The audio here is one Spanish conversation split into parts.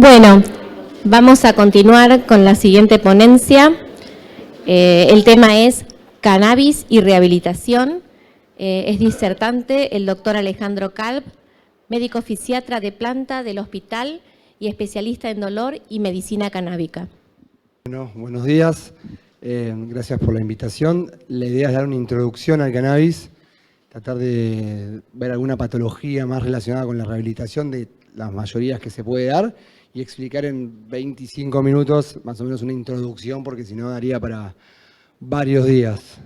Bueno, vamos a continuar con la siguiente ponencia. El tema es cannabis y rehabilitación. Es disertante el doctor Alejandro Kalb, médico fisiatra de planta del hospital y especialista en dolor y medicina canábica. Bueno, buenos días. Gracias por la invitación. La idea es dar una introducción al cannabis, tratar de ver alguna patología más relacionada con la rehabilitación de las mayorías que se puede dar y explicar en 25 minutos más o menos una introducción, porque si no daría para varios días.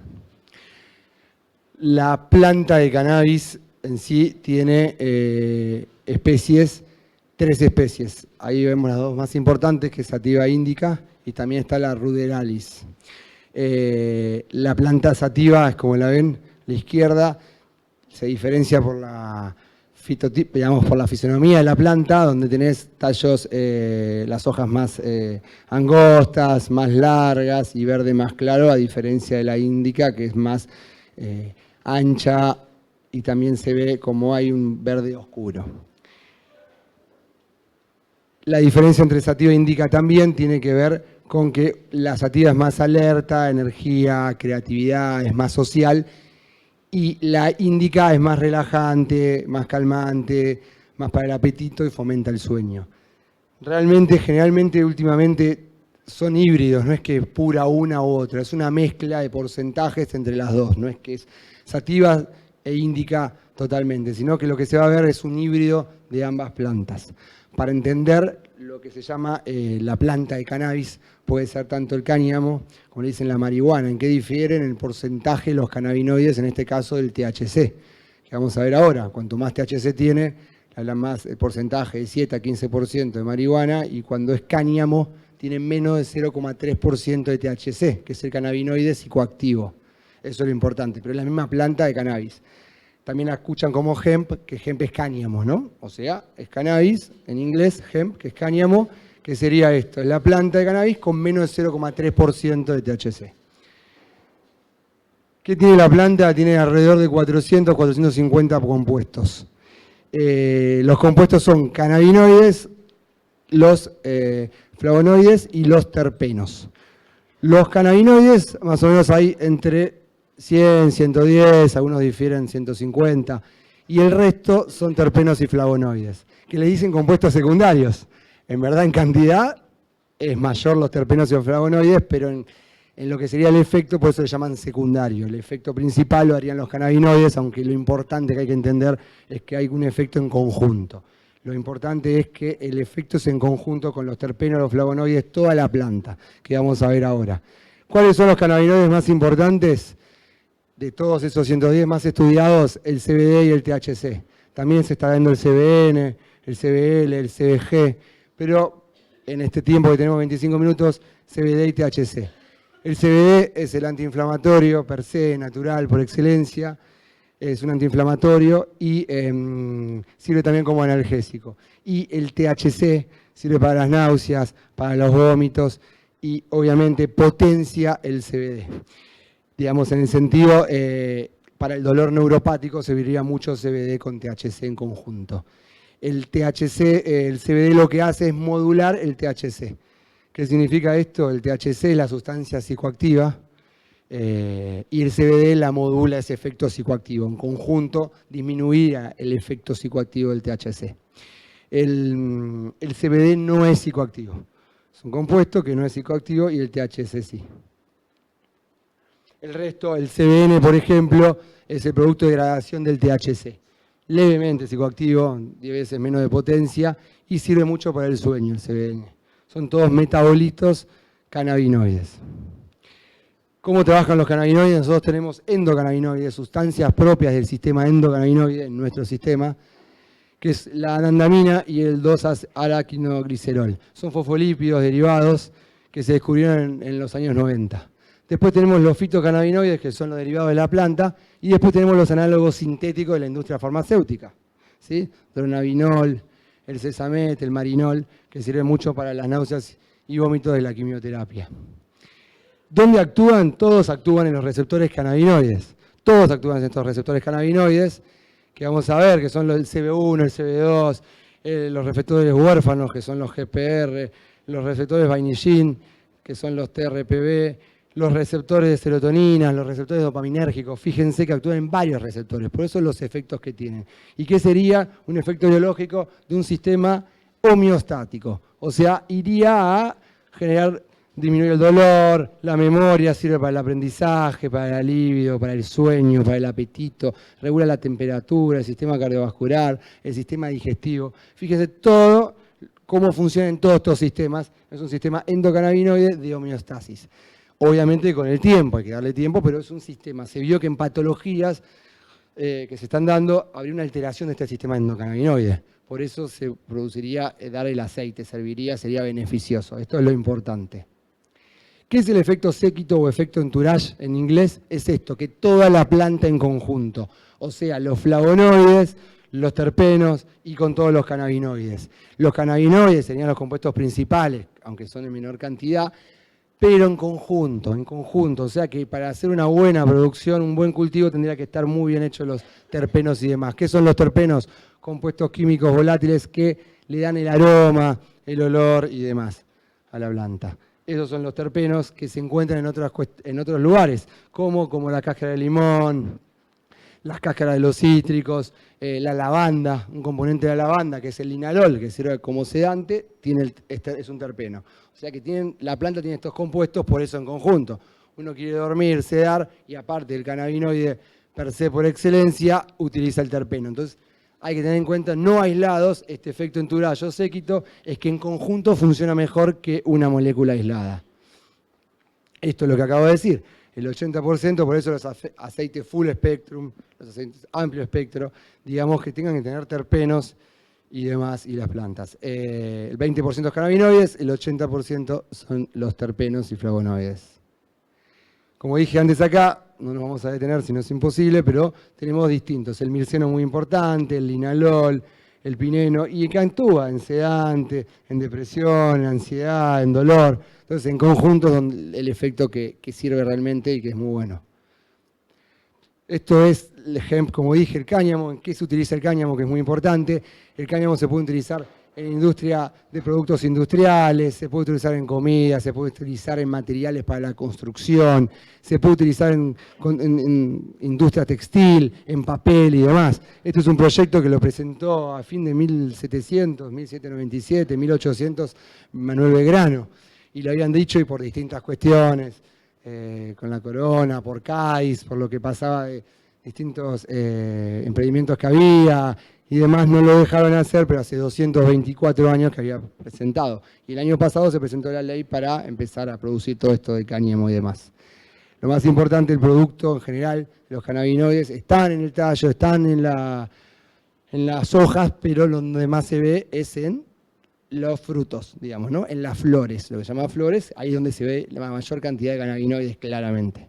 La planta de cannabis en sí tiene tres especies. Ahí vemos las dos más importantes, que es Sativa indica y también está la ruderalis. La planta sativa es como la ven, la izquierda, se diferencia por la por la fisonomía de la planta, donde tenés tallos, las hojas más angostas, más largas y verde más claro, a diferencia de la índica, que es más ancha y también se ve como hay un verde oscuro. La diferencia entre sativa e indica también tiene que ver con que la sativa es más alerta, energía, creatividad, es más social, y la indica es más relajante, más calmante, más para el apetito y fomenta el sueño. Realmente, generalmente, últimamente, son híbridos, no es que es pura una u otra, es una mezcla de porcentajes entre las dos, no es que es sativa e indica totalmente, sino que lo que se va a ver es un híbrido de ambas plantas. Para entender lo que se llama la planta de cannabis, puede ser tanto el cáñamo, como le dicen la marihuana, en qué difieren el porcentaje de los cannabinoides, en este caso del THC, que vamos a ver ahora. Cuanto más THC tiene, hablan más el porcentaje de 7 a 15% de marihuana, y cuando es cáñamo, tiene menos de 0,3% de THC, que es el cannabinoide psicoactivo. Eso es lo importante, pero es la misma planta de cannabis. También la escuchan como hemp, que hemp es cáñamo, ¿no? O sea, es cannabis, en inglés, hemp, que es cáñamo, que sería esto, es la planta de cannabis con menos de 0,3% de THC. ¿Qué tiene la planta? Tiene alrededor de 400, 450 compuestos. Los compuestos son cannabinoides, los flavonoides y los terpenos. Los cannabinoides, más o menos hay entre 100, 110, algunos difieren 150, y el resto son terpenos y flavonoides, que le dicen compuestos secundarios. En verdad, en cantidad es mayor los terpenos y los flavonoides, pero en lo que sería el efecto, por eso le llaman secundario. El efecto principal lo harían los cannabinoides, aunque lo importante que hay que entender es que hay un efecto en conjunto. Lo importante es que el efecto es en conjunto con los terpenos, los flavonoides, toda la planta, que vamos a ver ahora. ¿Cuáles son los cannabinoides más importantes? De todos esos 110 más estudiados, el CBD y el THC. También se está dando el CBN, el CBL, el CBG, pero en este tiempo que tenemos 25 minutos, CBD y THC. El CBD es el antiinflamatorio per se, natural, por excelencia, es un antiinflamatorio y sirve también como analgésico. Y el THC sirve para las náuseas, para los vómitos y obviamente potencia el CBD. Digamos, en el sentido, para el dolor neuropático serviría mucho CBD con THC en conjunto. El THC, el CBD lo que hace es modular el THC. ¿Qué significa esto? El THC es la sustancia psicoactiva y el CBD la modula ese efecto psicoactivo. En conjunto disminuiría el efecto psicoactivo del THC. El CBD no es psicoactivo. Es un compuesto que no es psicoactivo y el THC sí. El resto, el CBN, por ejemplo, es el producto de degradación del THC. Levemente psicoactivo, 10 veces menos de potencia, y sirve mucho para el sueño, el CBN. Son todos metabolitos cannabinoides. ¿Cómo trabajan los cannabinoides? Nosotros tenemos endocannabinoides, sustancias propias del sistema endocannabinoide en nuestro sistema, que es la anandamina y el 2-araquinoglicerol. Son fosfolípidos derivados que se descubrieron en los años 90. Después tenemos los fitocannabinoides, que son los derivados de la planta, y después tenemos los análogos sintéticos de la industria farmacéutica, ¿sí? Dronabinol, el sesamet, el marinol, que sirven mucho para las náuseas y vómitos de la quimioterapia. ¿Dónde actúan? Todos actúan en los receptores cannabinoides. Todos actúan en estos receptores cannabinoides, que vamos a ver, que son los del CB1, el CB2, los receptores huérfanos, que son los GPR, los receptores vainillin, que son los TRPV, los receptores de serotonina, los receptores dopaminérgicos. Fíjense que actúan en varios receptores, por eso los efectos que tienen. ¿Y qué sería un efecto biológico de un sistema homeostático? O sea, iría a generar, disminuir el dolor, la memoria, sirve para el aprendizaje, para el libido, para el sueño, para el apetito, regula la temperatura, el sistema cardiovascular, el sistema digestivo. Fíjense todo cómo funcionan todos estos sistemas. Es un sistema endocannabinoide de homeostasis. Obviamente con el tiempo, hay que darle tiempo, pero es un sistema. Se vio que en patologías que se están dando habría una alteración de este sistema endocannabinoide. Por eso se produciría dar el aceite, sería beneficioso. Esto es lo importante. ¿Qué es el efecto séquito o efecto entourage en inglés? Es esto, que toda la planta en conjunto, o sea, los flavonoides, los terpenos y con todos los cannabinoides. Los cannabinoides serían los compuestos principales, aunque son en menor cantidad, pero en conjunto, o sea que para hacer una buena producción, un buen cultivo, tendría que estar muy bien hechos los terpenos y demás. ¿Qué son los terpenos? Compuestos químicos volátiles que le dan el aroma, el olor y demás a la planta. Esos son los terpenos que se encuentran en otros lugares, como la cáscara de limón, las cáscaras de los cítricos, la lavanda, un componente de la lavanda que es el linalol, que sirve como sedante, es un terpeno. O sea que la planta tiene estos compuestos, por eso en conjunto. Uno quiere dormir, sedar, y aparte el cannabinoide per se por excelencia utiliza el terpeno. Entonces hay que tener en cuenta, no aislados, este efecto entourage o séquito es que en conjunto funciona mejor que una molécula aislada. Esto es lo que acabo de decir. El 80%, por eso los aceites full spectrum, los aceites amplio espectro, digamos que tengan que tener terpenos y demás, y las plantas. El 20% es cannabinoides, el 80% son los terpenos y flavonoides. Como dije antes acá, no nos vamos a detener si no es imposible, pero tenemos distintos. El mirceno muy importante, el linalol, el pineno, y que actúa en sedante, en depresión, en ansiedad, en dolor. Entonces, en conjunto es el efecto que sirve realmente y que es muy bueno. Esto es el hemp, como dije, el cáñamo. ¿En qué se utiliza el cáñamo? Que es muy importante. El cáñamo se puede utilizar en industria de productos industriales, se puede utilizar en comida, se puede utilizar en materiales para la construcción, se puede utilizar en industria textil, en papel y demás. Este es un proyecto que lo presentó a fin de 1797, 1800, Manuel Belgrano. Y lo habían dicho y por distintas cuestiones, con la corona, por CAIS, por lo que pasaba de distintos emprendimientos que había y demás, no lo dejaron hacer, pero hace 224 años que había presentado. Y el año pasado se presentó la ley para empezar a producir todo esto de cáñamo y demás. Lo más importante, el producto en general, los cannabinoides, están en el tallo, están en las hojas, pero donde más se ve es en los frutos, digamos, ¿no? En las flores, lo que se llama flores, ahí es donde se ve la mayor cantidad de cannabinoides claramente.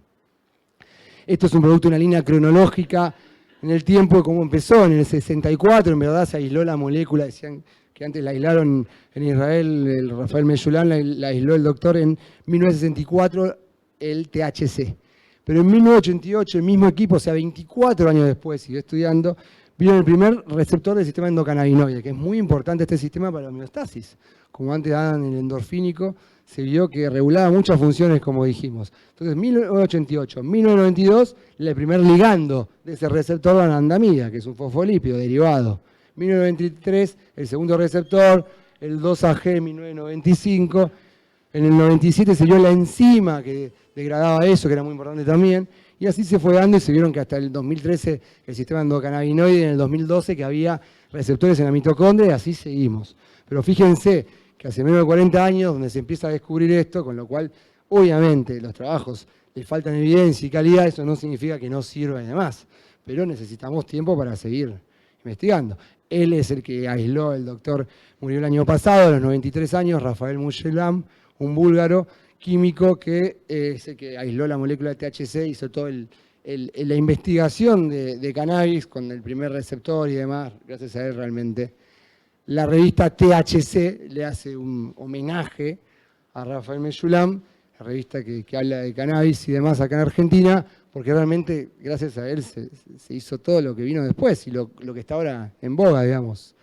Esto es un producto, una línea cronológica en el tiempo de cómo empezó. En el 64, en verdad, se aisló la molécula, decían que antes la aislaron en Israel, el Rafael Meyulan la aisló el doctor en 1964, el THC. Pero en 1988, el mismo equipo, o sea, 24 años después, siguió estudiando, vieron el primer receptor del sistema endocannabinoide, que es muy importante este sistema para la homeostasis. Como antes daban el endorfínico, se vio que regulaba muchas funciones, como dijimos. Entonces, 1988, 1992, el primer ligando de ese receptor, la anandamida, que es un fosfolípido derivado. 1993, el segundo receptor, el 2AG, 1995. En el 97 se vio la enzima que degradaba eso, que era muy importante también. Y así se fue dando y se vieron que hasta el 2013 el sistema endocannabinoide, en el 2012 que había receptores en la mitocondria, y así seguimos. Pero fíjense que hace menos de 40 años donde se empieza a descubrir esto, con lo cual obviamente los trabajos les faltan evidencia y calidad, eso no significa que no sirva y demás, pero necesitamos tiempo para seguir investigando. Él es el que aisló, el doctor murió el año pasado, a los 93 años, Rafael Meyulan, un búlgaro químico que es el que aisló la molécula de THC, hizo toda la investigación de cannabis con el primer receptor y demás, gracias a él realmente. La revista THC le hace un homenaje a Rafael Meyulan, la revista que habla de cannabis y demás acá en Argentina, porque realmente gracias a él se hizo todo lo que vino después y lo que está ahora en boga, digamos.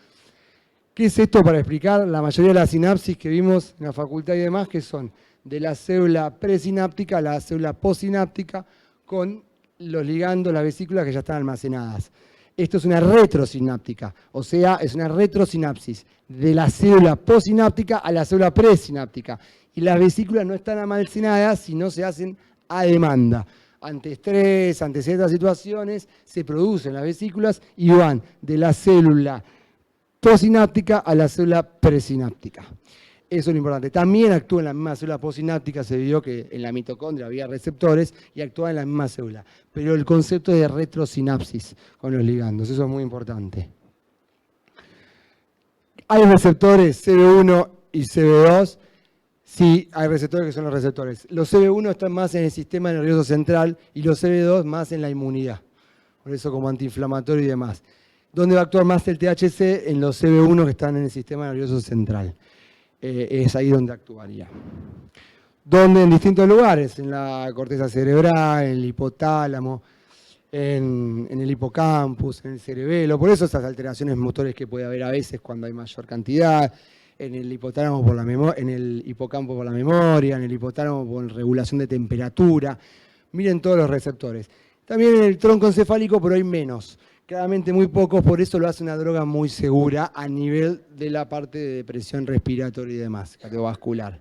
¿Qué es esto para explicar? La mayoría de las sinapsis que vimos en la facultad y demás, que son de la célula presináptica a la célula postsináptica con los ligandos, las vesículas que ya están almacenadas. Esto es una retrosináptica, o sea, es una retrosinapsis de la célula postsináptica a la célula presináptica. Y las vesículas no están almacenadas si no se hacen a demanda. Ante estrés, ante ciertas situaciones, se producen las vesículas y van de la célula postsináptica a la célula presináptica. Eso es lo importante. También actúa en la misma célula postsináptica, se vio que en la mitocondria había receptores y actúa en la misma célula. Pero el concepto de retrosinapsis con los ligandos, eso es muy importante. ¿Hay receptores CB1 y CB2? Sí, hay receptores que son los receptores. Los CB1 están más en el sistema nervioso central y los CB2 más en la inmunidad. Por eso como antiinflamatorio y demás. ¿Dónde va a actuar más el THC? En los CB1 que están en el sistema nervioso central. Es ahí donde actuaría. ¿Dónde? En distintos lugares, en la corteza cerebral, en el hipotálamo, en el hipocampus, en el cerebelo. Por eso esas alteraciones motores que puede haber a veces cuando hay mayor cantidad, en el hipotálamo por la memoria, en el hipocampo por la memoria, en el hipotálamo por regulación de temperatura. Miren todos los receptores. También en el tronco encefálico, pero hay menos. Claramente muy pocos, por eso lo hace una droga muy segura a nivel de la parte de depresión respiratoria y demás, cardiovascular.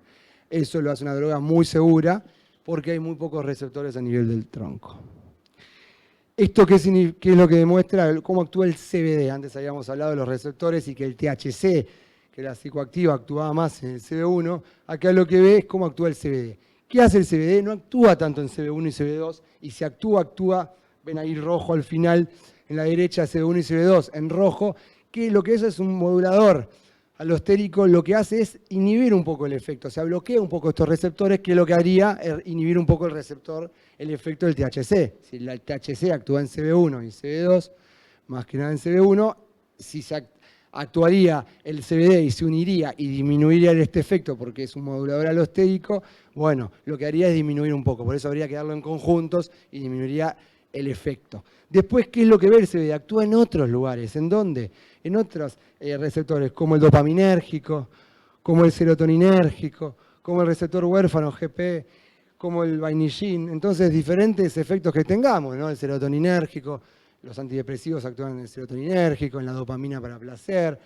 Eso lo hace una droga muy segura porque hay muy pocos receptores a nivel del tronco. ¿Esto qué es lo que demuestra? Cómo actúa el CBD. Antes habíamos hablado de los receptores y que el THC, que era psicoactiva, actuaba más en el CB1. Acá lo que ve es cómo actúa el CBD. ¿Qué hace el CBD? No actúa tanto en CB1 y CB2, y si actúa, ven ahí rojo al final, en la derecha CB1 y CB2 en rojo, que lo que es un modulador alostérico, lo que hace es inhibir un poco el efecto, o sea, bloquea un poco estos receptores, que lo que haría es inhibir un poco el receptor, el efecto del THC. Si el THC actúa en CB1 y CB2, más que nada en CB1, si se actuaría el CBD y se uniría y disminuiría este efecto porque es un modulador alostérico, bueno, lo que haría es disminuir un poco, por eso habría que darlo en conjuntos y disminuiría el efecto. Después, ¿qué es lo que ve el CBD? Actúa en otros lugares. ¿En dónde? En otros receptores, como el dopaminérgico, como el serotoninérgico, como el receptor huérfano GP, como el vainillin. Entonces, diferentes efectos que tengamos, ¿no? El serotoninérgico, los antidepresivos actúan en el serotoninérgico, en la dopamina para placer,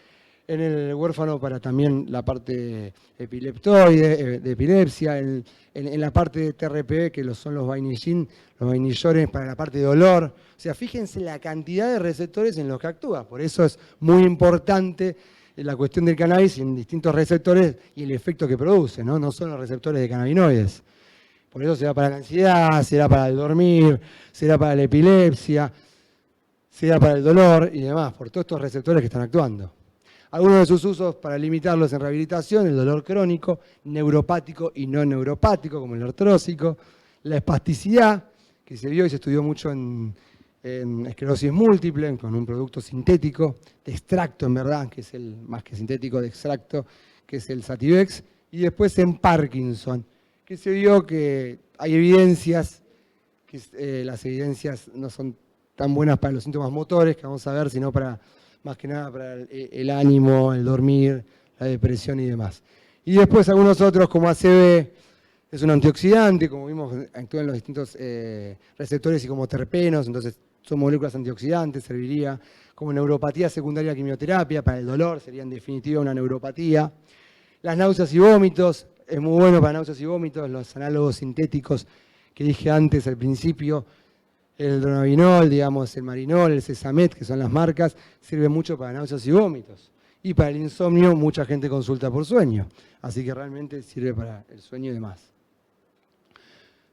en el huérfano para también la parte epileptoide, de epilepsia, en la parte de TRPV, que son los vainillin, los vainillones para la parte de dolor. O sea, fíjense la cantidad de receptores en los que actúa. Por eso es muy importante la cuestión del cannabis en distintos receptores y el efecto que produce, ¿no? No son los receptores de cannabinoides. Por eso será para la ansiedad, será para el dormir, será para la epilepsia, será para el dolor y demás, por todos estos receptores que están actuando. Algunos de sus usos para limitarlos en rehabilitación: el dolor crónico, neuropático y no neuropático, como el artrósico, la espasticidad, que se vio y se estudió mucho en esclerosis múltiple, con un producto sintético, de extracto en verdad, que es el más que sintético, de extracto, que es el Sativex, y después en Parkinson, que se vio que hay evidencias, que las evidencias no son tan buenas para los síntomas motores, que vamos a ver, sino para más que nada para el ánimo, el dormir, la depresión y demás. Y después algunos otros como ACB, es un antioxidante, como vimos, actúa en los distintos receptores y como terpenos, entonces son moléculas antioxidantes, serviría como neuropatía secundaria a quimioterapia, para el dolor, sería en definitiva una neuropatía. Las náuseas y vómitos, es muy bueno para náuseas y vómitos, los análogos sintéticos que dije antes al principio, el dronabinol, digamos, el marinol, el Sesamet, que son las marcas, sirven mucho para náuseas y vómitos. Y para el insomnio, mucha gente consulta por sueño. Así que realmente sirve para el sueño y demás.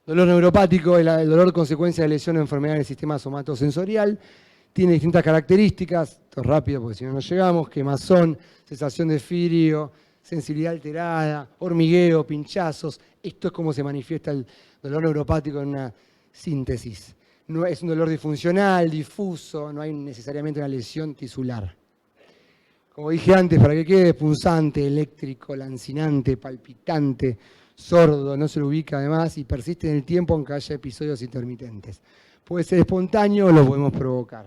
Dolor neuropático, el dolor consecuencia de lesión o enfermedad del sistema somatosensorial. Tiene distintas características, esto es rápido porque si no nos llegamos: quemazón, sensación de frío, sensibilidad alterada, hormigueo, pinchazos. Esto es como se manifiesta el dolor neuropático en una síntesis. No es un dolor disfuncional, difuso, no hay necesariamente una lesión tisular. Como dije antes, para que quede, punzante, eléctrico, lancinante, palpitante, sordo, no se lo ubica además y persiste en el tiempo aunque haya episodios intermitentes. Puede ser espontáneo o lo podemos provocar.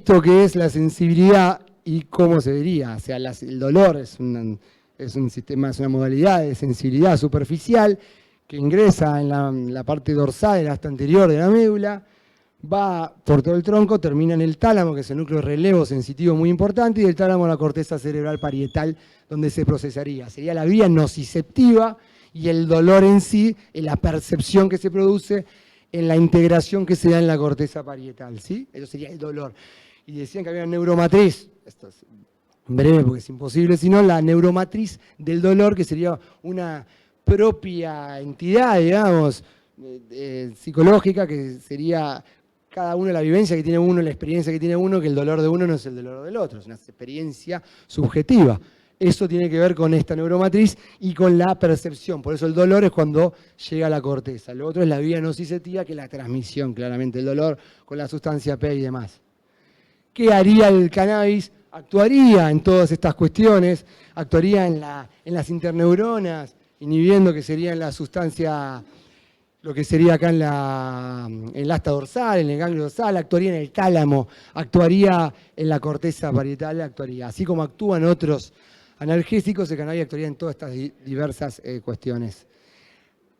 visto qué es la sensibilidad y cómo se vería. O sea, el dolor es un sistema, es una modalidad de sensibilidad superficial que ingresa en la parte dorsal de la asta anterior de la médula, va por todo el tronco, termina en el tálamo, que es el núcleo de relevo sensitivo muy importante, y del tálamo a la corteza cerebral parietal, donde se procesaría. Sería la vía nociceptiva y el dolor en sí, en la percepción que se produce, en la integración que se da en la corteza parietal, ¿sí? Eso sería el dolor. Y decían que había una neuromatriz, esto es breve porque es imposible, sino la neuromatriz del dolor, que sería una propia entidad, digamos, psicológica, que sería cada uno la vivencia que tiene uno, la experiencia que tiene uno, que el dolor de uno no es el dolor del otro, es una experiencia subjetiva. Eso tiene que ver con esta neuromatriz y con la percepción. Por eso el dolor es cuando llega a la corteza. Lo otro es la vía nociceptiva, que es la transmisión, claramente, el dolor con la sustancia P y demás. ¿Qué haría el cannabis? Actuaría en todas estas cuestiones, actuaría en las interneuronas, inhibiendo que sería en la sustancia, lo que sería acá en el asta dorsal, en el ganglio dorsal, actuaría en el tálamo, actuaría en la corteza parietal, actuaría. Así como actúan otros analgésicos, el cannabis actuaría en todas estas diversas cuestiones.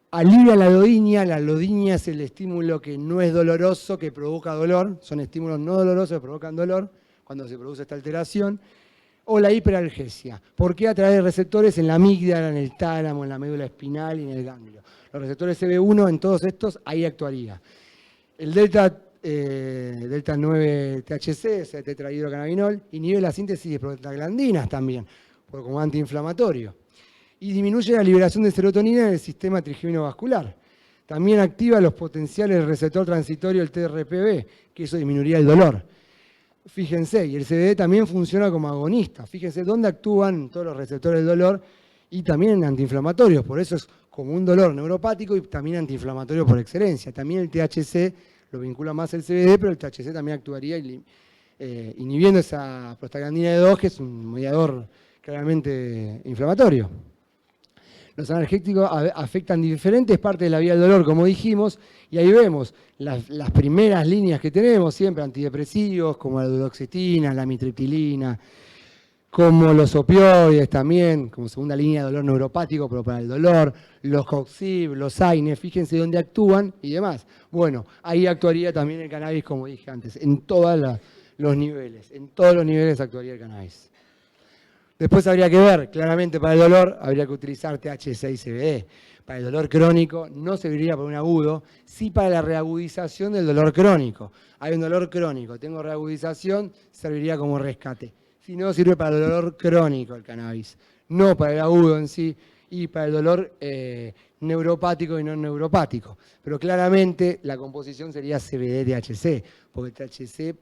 Alivia la lodinia es el estímulo que no es doloroso, que provoca dolor, son estímulos no dolorosos que provocan dolor cuando se produce esta alteración, o la hiperalgesia. ¿Por qué? A través de receptores en la amígdala, en el tálamo, en la médula espinal y en el ganglio. Los receptores CB1 en todos estos, ahí actuaría. El delta 9 THC, ese tetrahidrocannabinol, inhibe la síntesis de prostaglandinas también, como antiinflamatorio. Y disminuye la liberación de serotonina en el sistema trigeminovascular. También activa los potenciales del receptor transitorio, el TRPV, que eso disminuiría el dolor. Fíjense, y el CBD también funciona como agonista. Fíjense dónde actúan todos los receptores del dolor y también en antiinflamatorios. Por eso es como un dolor neuropático y también antiinflamatorio por excelencia. También el THC lo vincula más el CBD, pero el THC también actuaría inhibiendo esa prostaglandina de 2, que es un mediador claramente inflamatorio. Los analgésicos afectan diferentes partes de la vía del dolor, como dijimos, y ahí vemos las primeras líneas que tenemos, siempre antidepresivos, como la duloxetina, la amitriptilina, como los opioides también, como segunda línea de dolor neuropático, pero para el dolor, los Coxib, los AINE, fíjense dónde actúan y demás. Bueno, ahí actuaría también el cannabis, como dije antes, en todos los niveles, actuaría el cannabis. Después habría que ver, claramente para el dolor, habría que utilizar THC y CBD. Para el dolor crónico no serviría para un agudo, sí para la reagudización del dolor crónico. Hay un dolor crónico, tengo reagudización, serviría como rescate. Si no, sirve para el dolor crónico el cannabis, no para el agudo en sí, y para el dolor neuropático y no neuropático. Pero claramente la composición sería CBD-THC, porque el THC,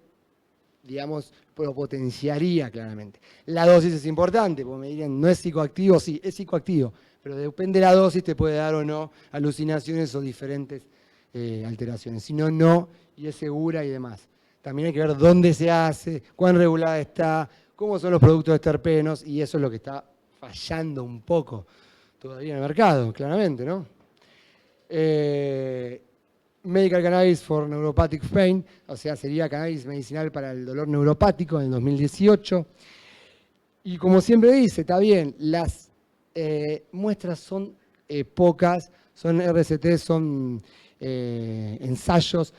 digamos, lo potenciaría claramente. La dosis es importante, porque me dirían, ¿no es psicoactivo? Sí, es psicoactivo, pero depende de la dosis, te puede dar o no alucinaciones o diferentes alteraciones. Si no, no, y es segura y demás. También hay que ver dónde se hace, cuán regulada está, cómo son los productos de terpenos, y eso es lo que está fallando un poco todavía en el mercado, claramente, ¿no? Medical Cannabis for Neuropathic Pain, o sea, sería cannabis medicinal para el dolor neuropático en el 2018. Y como siempre dice, está bien, las muestras son pocas, son RCT, son ensayos,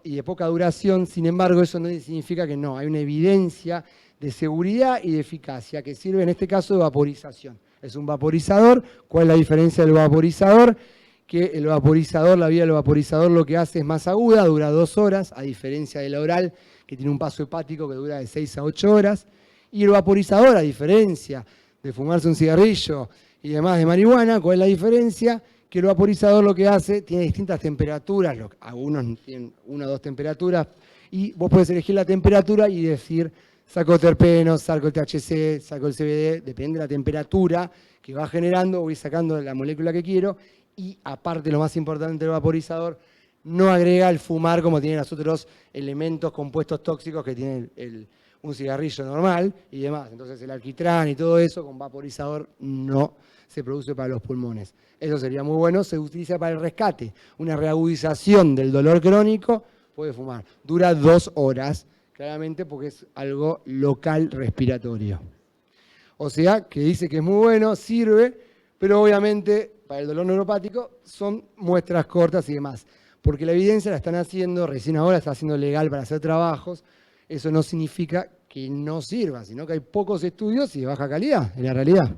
y de poca duración. Sin embargo, eso no significa que no, hay una evidencia de seguridad y de eficacia que sirve en este caso de vaporización. Es un vaporizador. ¿Cuál es la diferencia del vaporizador? Que el vaporizador, la vía del vaporizador lo que hace es más aguda, dura 2 horas, a diferencia de la oral, que tiene un paso hepático que dura de 6 a 8 horas. Y el vaporizador, a diferencia de fumarse un cigarrillo y demás de marihuana, ¿cuál es la diferencia? Que el vaporizador lo que hace, tiene distintas temperaturas, algunos tienen 1 o 2 temperaturas, y vos podés elegir la temperatura y decir, saco terpenos, saco el THC, saco el CBD, depende de la temperatura que va generando, voy sacando la molécula que quiero. Y aparte, lo más importante del vaporizador, no agrega el fumar como tienen los otros elementos compuestos tóxicos que tiene un cigarrillo normal y demás. Entonces el alquitrán y todo eso con vaporizador no se produce para los pulmones. Eso sería muy bueno, se utiliza para el rescate. Una reagudización del dolor crónico puede fumar. Dura 2 horas claramente porque es algo local respiratorio. O sea, que dice que es muy bueno, sirve, pero obviamente para el dolor neuropático son muestras cortas y demás. Porque la evidencia la están haciendo, recién ahora está haciendo legal para hacer trabajos. Eso no significa que no sirva, sino que hay pocos estudios y de baja calidad, en la realidad,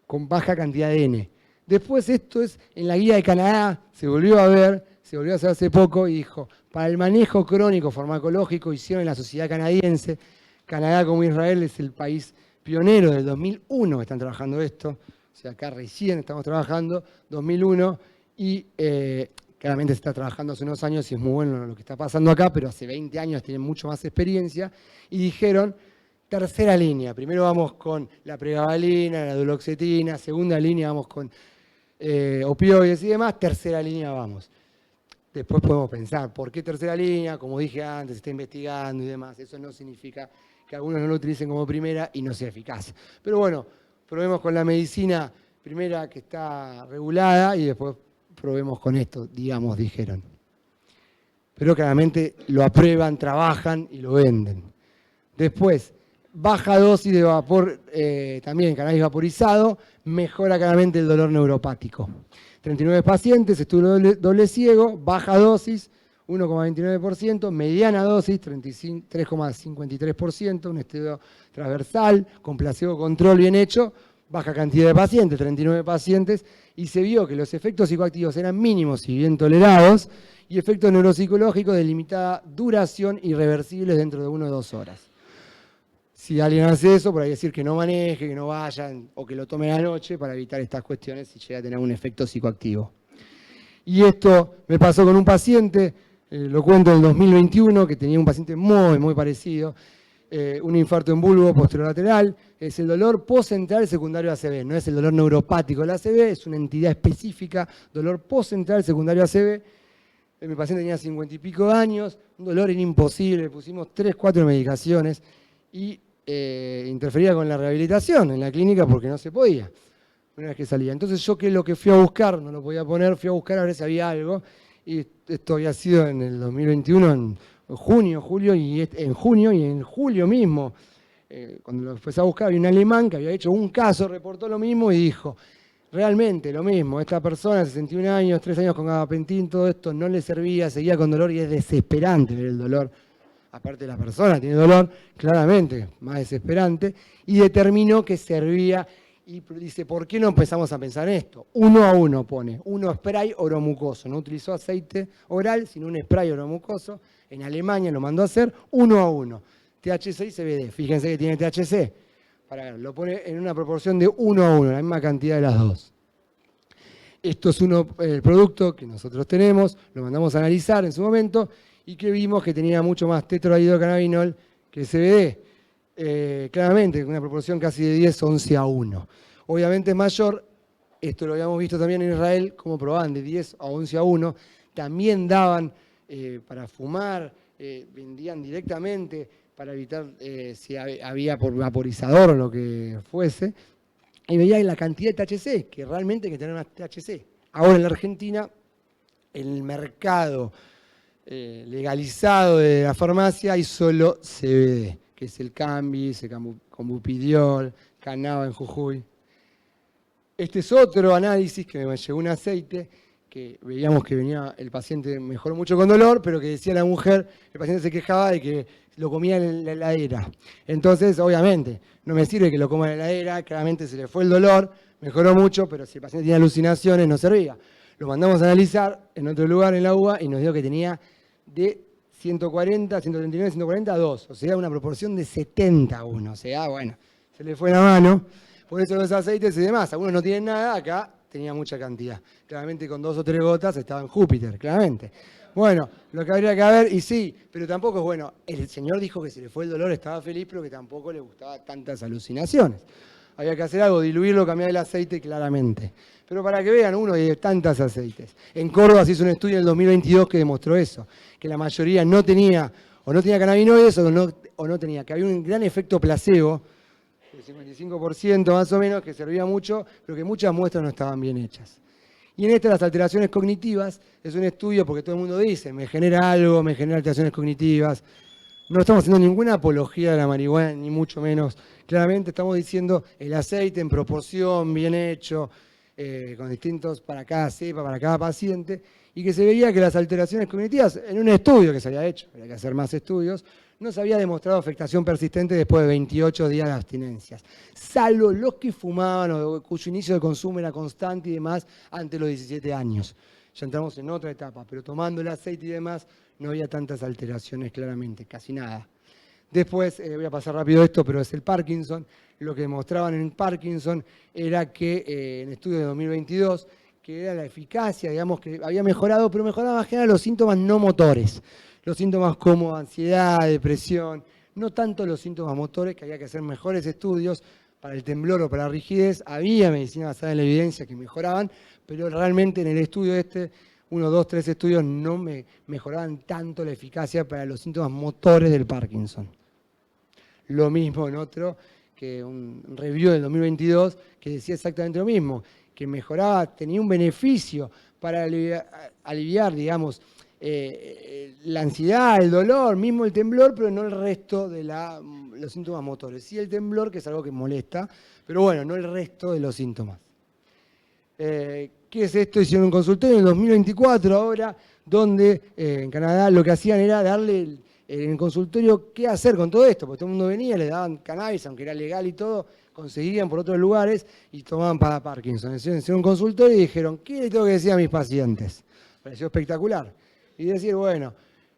con baja cantidad de N. Después esto es, en la guía de Canadá, se volvió a ver, se volvió a hacer hace poco y dijo, para el manejo crónico farmacológico hicieron en la sociedad canadiense, Canadá como Israel es el país pionero del 2001 que están trabajando esto, o sea, acá recién estamos trabajando, 2001, y claramente se está trabajando hace unos años y es muy bueno lo que está pasando acá, pero hace 20 años tienen mucho más experiencia, y dijeron, tercera línea, primero vamos con la pregabalina, la duloxetina, segunda línea vamos con opioides y demás, tercera línea vamos. Después podemos pensar, ¿por qué tercera línea? Como dije antes, se está investigando y demás, eso no significa que algunos no lo utilicen como primera y no sea eficaz. Pero bueno, probemos con la medicina primera que está regulada y después probemos con esto, digamos, dijeron. Pero claramente lo aprueban, trabajan y lo venden. Después, baja dosis de vapor, también cannabis vaporizado, mejora claramente el dolor neuropático. 39 pacientes, estudio doble ciego, baja dosis, 1,29%, mediana dosis, 3,53%, un estudio transversal, con placebo control bien hecho, baja cantidad de pacientes, 39 pacientes, y se vio que los efectos psicoactivos eran mínimos y bien tolerados, y efectos neuropsicológicos de limitada duración irreversibles dentro de 1 o 2 horas. Si alguien hace eso, por ahí decir que no maneje, que no vayan, o que lo tome a la noche para evitar estas cuestiones si llega a tener un efecto psicoactivo. Y esto me pasó con un paciente, lo cuento en el 2021, que tenía un paciente muy parecido, un infarto en bulbo posterolateral, es el dolor postcentral secundario ACV, no es el dolor neuropático del ACV, es una entidad específica, dolor postcentral secundario ACV. Mi paciente tenía 50 y pico de años, un dolor imposible, le pusimos 3, 4 medicaciones y interfería con la rehabilitación en la clínica porque no se podía, una vez que salía. Entonces yo que lo que fui a buscar, no lo podía poner, fui a buscar a ver si había algo, y esto había sido en el 2021, en junio, julio, y en junio y en julio mismo, cuando lo empecé a buscar, había un alemán que había hecho un caso, reportó lo mismo y dijo, realmente lo mismo, esta persona, 61 años, 3 años con gabapentin, todo esto no le servía, seguía con dolor y es desesperante ver el dolor. Aparte la persona tiene dolor, claramente, más desesperante, y determinó que servía, y dice, ¿por qué no empezamos a pensar en esto? 1 a 1 pone, 1 spray oromucoso, no utilizó aceite oral, sino un spray oromucoso, en Alemania lo mandó a hacer 1 a 1, THC y CBD, fíjense que tiene THC, para ver, lo pone en una proporción de 1 a 1, la misma cantidad de las dos. Esto es el producto que nosotros tenemos, lo mandamos a analizar en su momento, y que vimos que tenía mucho más tetrahidrocannabinol que CBD. Claramente, con una proporción casi de 10, 11 a 1. Obviamente es mayor, esto lo habíamos visto también en Israel, como probaban de 10 a 11 a 1. También daban para fumar, vendían directamente para evitar si había por vaporizador o lo que fuese. Y veía la cantidad de THC, que realmente hay que tener más THC. Ahora en la Argentina, el mercado legalizado de la farmacia hay solo CBD, que es el Cambis, el Combupidiol, Canaba en Jujuy. Este es otro análisis que me llegó un aceite, que veíamos que venía el paciente mejoró mucho con dolor, pero que decía la mujer, el paciente se quejaba de que lo comía en la heladera. Entonces, obviamente, no me sirve que lo coma en la heladera, claramente se le fue el dolor, mejoró mucho, pero si el paciente tenía alucinaciones no servía. Lo mandamos a analizar en otro lugar en la UBA y nos dio que tenía de 140, 139, 140 a 2, o sea, una proporción de 70 a 1, o sea, bueno, se le fue la mano. Por eso los aceites y demás, algunos no tienen nada, acá tenía mucha cantidad. Claramente con 2 o 3 gotas estaba en Júpiter, claramente. Bueno, lo que habría que ver, y sí, pero tampoco es bueno. El señor dijo que se le fue el dolor, estaba feliz, pero que tampoco le gustaban tantas alucinaciones. Había que hacer algo, diluirlo, cambiar el aceite claramente. Pero para que vean, uno de tantos aceites. En Córdoba se hizo un estudio en el 2022 que demostró eso, que la mayoría no tenía cannabinoides o no tenía, que había un gran efecto placebo, el 55% más o menos, que servía mucho, pero que muchas muestras no estaban bien hechas. Y en las alteraciones cognitivas, es un estudio porque todo el mundo dice, me genera algo, me genera alteraciones cognitivas. No estamos haciendo ninguna apología de la marihuana, ni mucho menos. Claramente estamos diciendo el aceite en proporción, bien hecho, con distintos para cada cepa, para cada paciente, y que se veía que las alteraciones cognitivas, en un estudio que se había hecho, había que hacer más estudios, no se había demostrado afectación persistente después de 28 días de abstinencias, salvo los que fumaban o cuyo inicio de consumo era constante y demás antes de los 17 años. Ya entramos en otra etapa, pero tomando el aceite y demás no había tantas alteraciones claramente, casi nada. Después, voy a pasar rápido esto, pero es el Parkinson. Lo que demostraban en Parkinson era que en estudio de 2022, que era la eficacia, digamos que había mejorado, pero mejoraba más que nada los síntomas no motores. Los síntomas como ansiedad, depresión, no tanto los síntomas motores, que había que hacer mejores estudios para el temblor o para la rigidez. Había medicina basada en la evidencia que mejoraban, pero realmente en el estudio 1, 2, 3 estudios no mejoraban tanto la eficacia para los síntomas motores del Parkinson. Lo mismo en otro, que un review del 2022, que decía exactamente lo mismo, que mejoraba, tenía un beneficio para aliviar digamos, la ansiedad, el dolor, mismo el temblor, pero no el resto de los síntomas motores. Sí el temblor, que es algo que molesta, pero bueno, no el resto de los síntomas. ¿Qué es esto? Hicieron un consultorio en el 2024 ahora, donde en Canadá lo que hacían era darle en el consultorio qué hacer con todo esto, porque todo el mundo venía, le daban cannabis, aunque era legal y todo, conseguían por otros lugares y tomaban para Parkinson. Hicieron un consultorio y dijeron, ¿qué le tengo que decir a mis pacientes? Pareció espectacular. Y decir, bueno,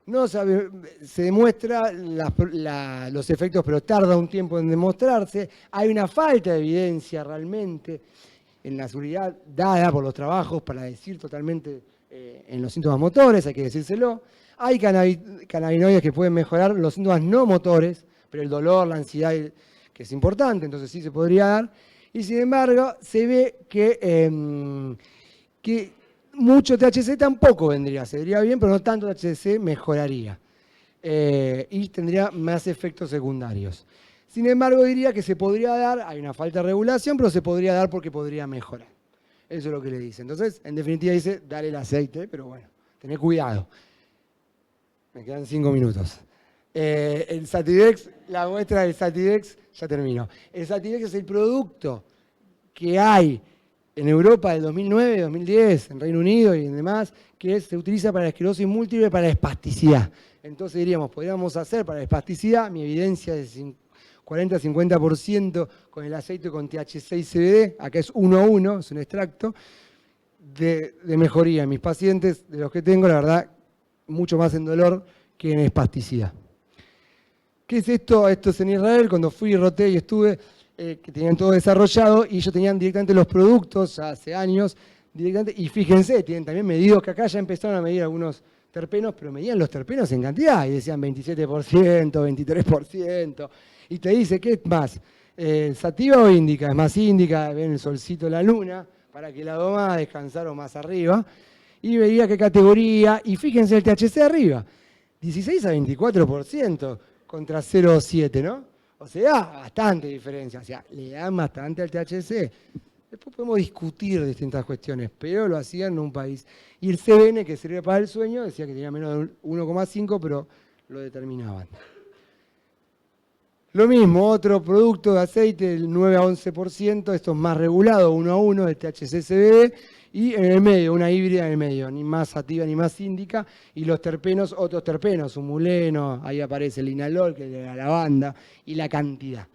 no sabe, se demuestra los efectos, pero tarda un tiempo en demostrarse. Hay una falta de evidencia realmente en la seguridad dada por los trabajos para decir totalmente en los síntomas motores, hay que decírselo. Hay cannabinoides que pueden mejorar los síntomas no motores, pero el dolor, la ansiedad, que es importante, entonces sí se podría dar. Y sin embargo, se ve que mucho THC tampoco vendría bien, pero no tanto THC mejoraría. Y tendría más efectos secundarios. Sin embargo, diría que se podría dar, hay una falta de regulación, pero se podría dar porque podría mejorar. Eso es lo que le dice. Entonces, en definitiva dice, dale el aceite, pero bueno, tené cuidado. Me quedan 5 minutos. El Satidex, la muestra del Satidex, ya termino. El Satidex es el producto que hay en Europa del 2009, 2010, en Reino Unido y en demás, que se utiliza para la esclerosis múltiple, para la espasticidad. Entonces diríamos, podríamos hacer para la espasticidad, mi evidencia es 40-50% con el aceite con THC y CBD, acá es 1 a 1, es un extracto, de mejoría en mis pacientes, de los que tengo, la verdad, mucho más en dolor que en espasticidad. ¿Qué es esto? Esto es en Israel, cuando fui, roté y estuve, que tenían todo desarrollado y ellos tenían directamente los productos, ya hace años, directamente, y fíjense, tienen también medidos que acá ya empezaron a medir algunos terpenos, pero medían los terpenos en cantidad y decían 27%, 23%, y te dice, ¿qué es más? ¿Sativa o índica? Es más índica, ven el solcito, la luna, para que la doma descansara más arriba, y veía qué categoría, y fíjense el THC arriba, 16 a 24% contra 0,7, ¿no? O sea, bastante diferencia, o sea, le dan bastante al THC. Después podemos discutir distintas cuestiones, pero lo hacían en un país. Y el CBN, que sirve para el sueño, decía que tenía menos de 1,5, pero lo determinaban. Lo mismo, otro producto de aceite, del 9 a 11%, esto es más regulado, 1 a 1, de THC-CBD, y en el medio, una híbrida en el medio, ni más sativa ni más índica, y los terpenos, otros terpenos, humuleno, ahí aparece el linalol, que es de la lavanda, y la cantidad.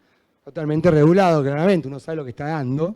Totalmente regulado, claramente, uno sabe lo que está dando,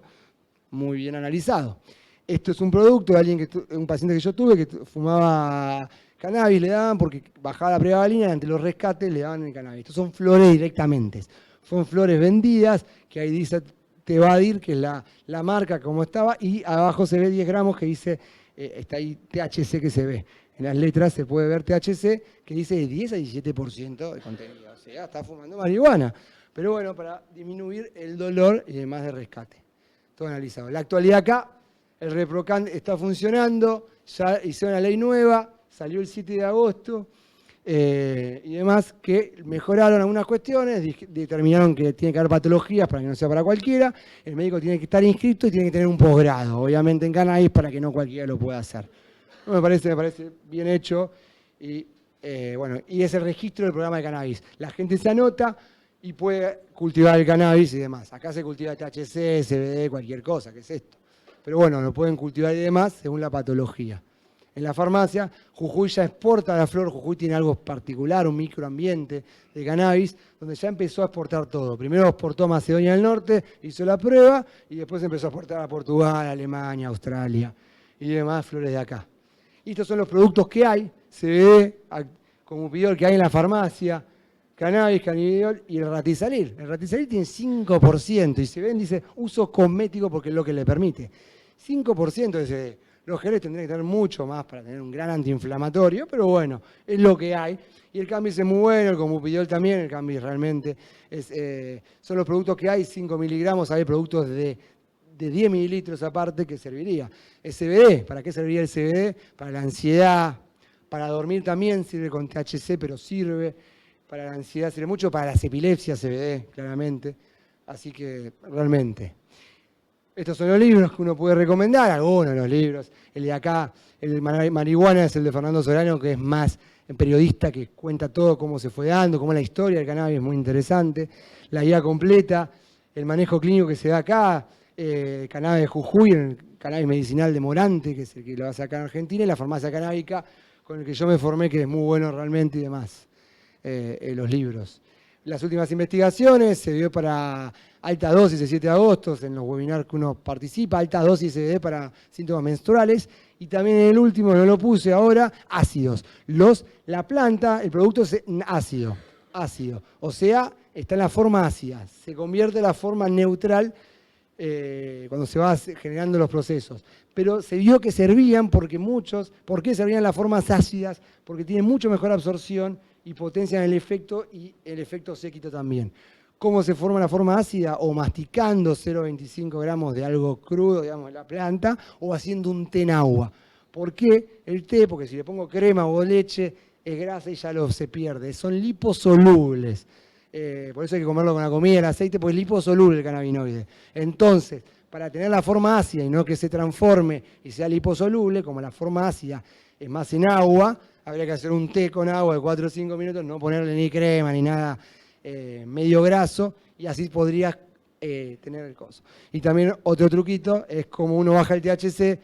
muy bien analizado. Esto es un producto de un paciente que yo tuve que fumaba cannabis, le daban porque bajaba la prevalina y ante los rescates le daban el cannabis. Estos son flores directamente, son flores vendidas, que ahí dice Tevadir, que es la marca como estaba, y abajo se ve 10 gramos que dice, está ahí THC que se ve. En las letras se puede ver THC que dice de 10 a 17% de contenido. O sea, está fumando marihuana. Pero bueno, para disminuir el dolor y demás de rescate. Todo analizado. La actualidad acá, el ReproCan está funcionando, ya hicieron una ley nueva, salió el 7 de agosto, y demás, que mejoraron algunas cuestiones, determinaron que tiene que haber patologías para que no sea para cualquiera, el médico tiene que estar inscrito y tiene que tener un posgrado, obviamente en cannabis, para que no cualquiera lo pueda hacer. Me parece bien hecho y Bueno, y es el registro del programa de cannabis. La gente se anota y puede cultivar el cannabis y demás. Acá se cultiva THC, CBD, cualquier cosa, ¿qué es esto? Pero bueno, lo pueden cultivar y demás según la patología. En la farmacia, Jujuy ya exporta la flor. Jujuy tiene algo particular, un microambiente de cannabis, donde ya empezó a exportar todo. Primero exportó a Macedonia del Norte, hizo la prueba, y después empezó a exportar a Portugal, Alemania, Australia y demás flores de acá. Y estos son los productos que hay, CBD, Comupidiol que hay en la farmacia, cannabis, cannabidiol y el Ratisalil. El Ratisalil tiene 5% y se ven, dice, uso cosmético porque es lo que le permite. 5% de CBD. Los geles tendrían que tener mucho más para tener un gran antiinflamatorio, pero bueno, es lo que hay. Y el cannabis es muy bueno, el Comupidiol también, el cannabis realmente son los productos que hay, 5 miligramos, hay productos de 10 mililitros aparte que serviría. El CBD, ¿para qué serviría el CBD? Para la ansiedad, para dormir también, sirve con THC, pero sirve. Para la ansiedad sirve mucho, para las epilepsias CBD, claramente. Así que realmente. Estos son los libros que uno puede recomendar, algunos de los libros. El de acá, el de marihuana, es el de Fernando Solano, que es más periodista, que cuenta todo cómo se fue dando, cómo es la historia del cannabis, es muy interesante. La guía completa, el manejo clínico que se da acá, cannabis de Jujuy, el cannabis medicinal de Morante, que es el que lo hace acá en Argentina, y la farmacia canábica, con el que yo me formé, que es muy bueno realmente y demás, los libros. Las últimas investigaciones se dio para alta dosis el 7 de agosto, en los webinars que uno participa, alta dosis CBD para síntomas menstruales, y también en el último, no lo puse ahora, ácidos. La planta, el producto es ácido, o sea, está en la forma ácida, se convierte en la forma neutral cuando se va generando los procesos. Pero se vio que servían porque ¿por qué servían las formas ácidas? Porque tienen mucho mejor absorción y potencian el efecto y el efecto séquito también. ¿Cómo se forma la forma ácida? O masticando 0,25 gramos de algo crudo, digamos, de la planta, o haciendo un té en agua. ¿Por qué el té? Porque si le pongo crema o leche, es grasa y ya se pierde. Son liposolubles. Por eso hay que comerlo con la comida, el aceite, porque es liposoluble el cannabinoide. Entonces, para tener la forma ácida y no que se transforme y sea liposoluble, como la forma ácida es más en agua, habría que hacer un té con agua de 4 o 5 minutos, no ponerle ni crema ni nada medio graso, y así podrías tener el coso. Y también otro truquito es como uno baja el THC,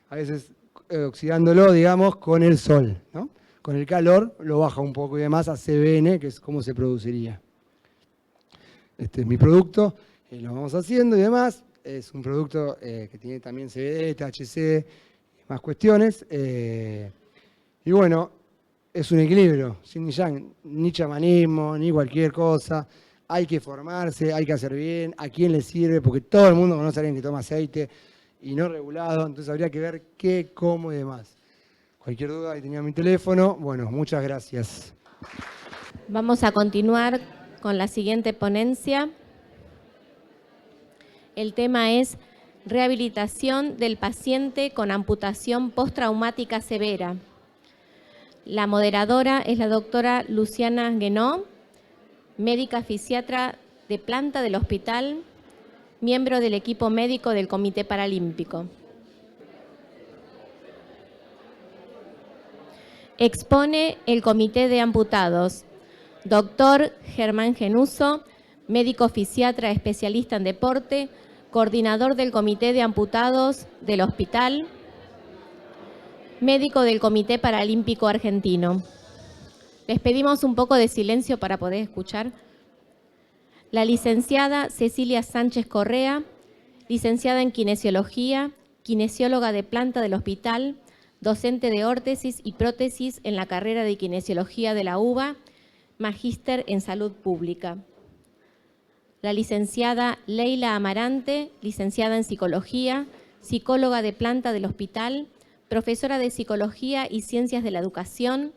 a veces oxidándolo, digamos, con el sol, ¿no? Con el calor lo baja un poco y demás a CBN, que es cómo se produciría. Este es mi producto, lo vamos haciendo y demás. Es un producto que tiene también CBD, THC y más cuestiones. Y bueno, es un equilibrio, sin ni chamanismo, ni cualquier cosa. Hay que formarse, hay que hacer bien, a quién le sirve, porque todo el mundo conoce a alguien que toma aceite y no regulado, entonces habría que ver qué, cómo y demás. Cualquier duda, ahí tenía mi teléfono. Bueno, muchas gracias. Vamos a continuar con la siguiente ponencia. El tema es rehabilitación del paciente con amputación postraumática severa. La moderadora es la doctora Luciana Guenot, médica fisiatra de planta del hospital, miembro del equipo médico del Comité Paralímpico. Expone el Comité de Amputados, doctor Germán Genuso, médico fisiatra especialista en deporte, coordinador del Comité de Amputados del Hospital, médico del Comité Paralímpico Argentino. Les pedimos un poco de silencio para poder escuchar. La licenciada Cecilia Sánchez Correa, licenciada en Kinesiología, kinesióloga de planta del hospital, docente de órtesis y prótesis en la carrera de Kinesiología de la UBA, magíster en Salud Pública. La licenciada Leila Amarante, licenciada en Psicología, psicóloga de planta del hospital, profesora de Psicología y Ciencias de la Educación,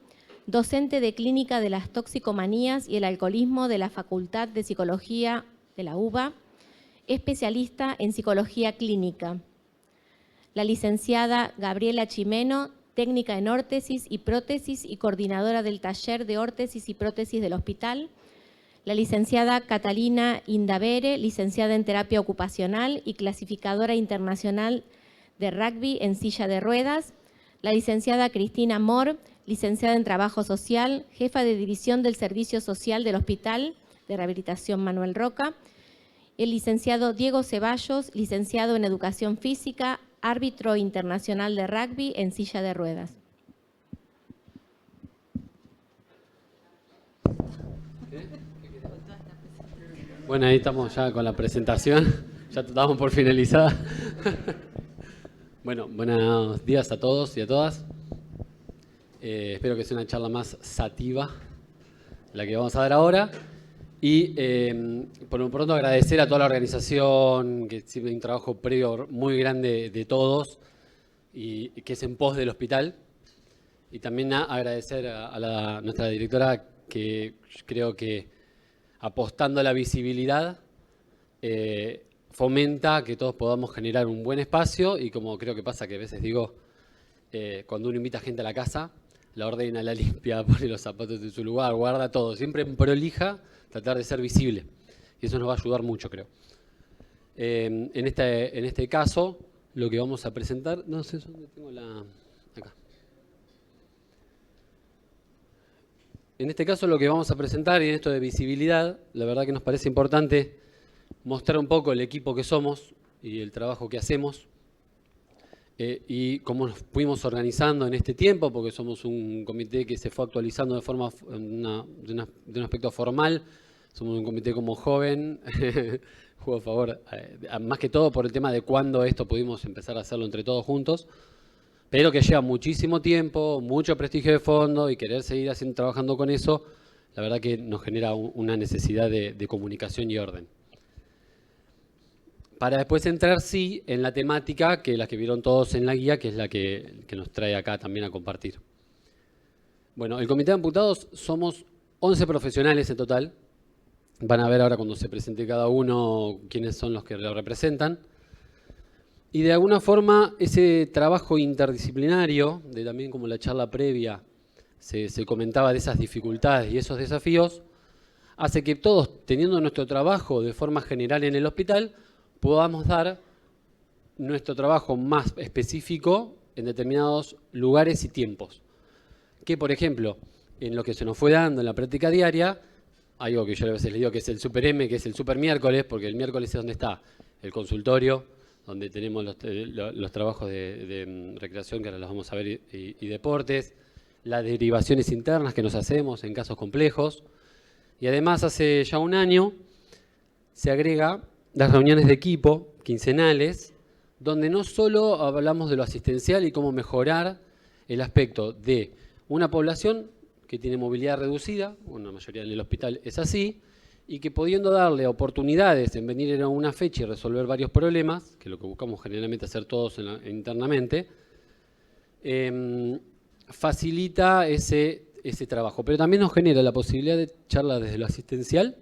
docente de Clínica de las Toxicomanías y el Alcoholismo de la Facultad de Psicología de la UBA, especialista en Psicología Clínica. La licenciada Gabriela Chimeno, técnica en órtesis y prótesis y coordinadora del taller de órtesis y prótesis del hospital. La licenciada Catalina Indavere, licenciada en terapia ocupacional y clasificadora internacional de rugby en silla de ruedas. La licenciada Cristina Moore, licenciada en Trabajo Social, jefa de División del Servicio Social del Hospital de Rehabilitación Manuel Roca. El licenciado Diego Ceballos, licenciado en Educación Física, árbitro internacional de rugby en silla de ruedas. Bueno, ahí estamos ya con la presentación, ya estamos por finalizar. Bueno, buenos días a todos y a todas. Espero que sea una charla más sativa, la que vamos a dar ahora. Y por lo pronto agradecer a toda la organización, que sirve un trabajo previo muy grande de todos, y que es en pos del hospital. Y también agradecer a nuestra directora, que creo que apostando a la visibilidad, fomenta que todos podamos generar un buen espacio, y como creo que pasa que a veces digo, cuando uno invita gente a la casa, la ordena, la limpia, pone los zapatos en su lugar, guarda todo, siempre en prolija, tratar de ser visible. Y eso nos va a ayudar mucho, creo. En este caso, lo que vamos a presentar, no sé dónde tengo acá. En este caso lo que vamos a presentar, y en esto de visibilidad, la verdad que nos parece importante mostrar un poco el equipo que somos y el trabajo que hacemos, y cómo nos fuimos organizando en este tiempo, porque somos un comité que se fue actualizando de forma de un aspecto formal. Somos un comité como joven, juego a favor, más que todo por el tema de cuándo esto pudimos empezar a hacerlo entre todos juntos, pero que lleva muchísimo tiempo, mucho prestigio de fondo, y querer seguir trabajando con eso, la verdad que nos genera una necesidad de comunicación y orden. Para después entrar, sí, en la temática, que la que vieron todos en la guía, que es la que nos trae acá también a compartir. Bueno, el Comité de Amputados somos 11 profesionales en total. Van a ver ahora cuando se presente cada uno quiénes son los que lo representan. Y de alguna forma ese trabajo interdisciplinario, también como la charla previa se comentaba de esas dificultades y esos desafíos, hace que todos, teniendo nuestro trabajo de forma general en el hospital, podamos dar nuestro trabajo más específico en determinados lugares y tiempos. Que, por ejemplo, en lo que se nos fue dando en la práctica diaria, algo que yo a veces les digo que es el Super M, que es el Super Miércoles, porque el miércoles es donde está el consultorio, donde tenemos los trabajos de recreación, que ahora los vamos a ver, y deportes, las derivaciones internas que nos hacemos en casos complejos. Y además, hace ya un año, se agrega las reuniones de equipo quincenales, donde no solo hablamos de lo asistencial y cómo mejorar el aspecto de una población que tiene movilidad reducida, bueno, la mayoría en el hospital es así, y que pudiendo darle oportunidades en venir a una fecha y resolver varios problemas, que es lo que buscamos generalmente hacer todos internamente, facilita ese trabajo. Pero también nos genera la posibilidad de charla desde lo asistencial,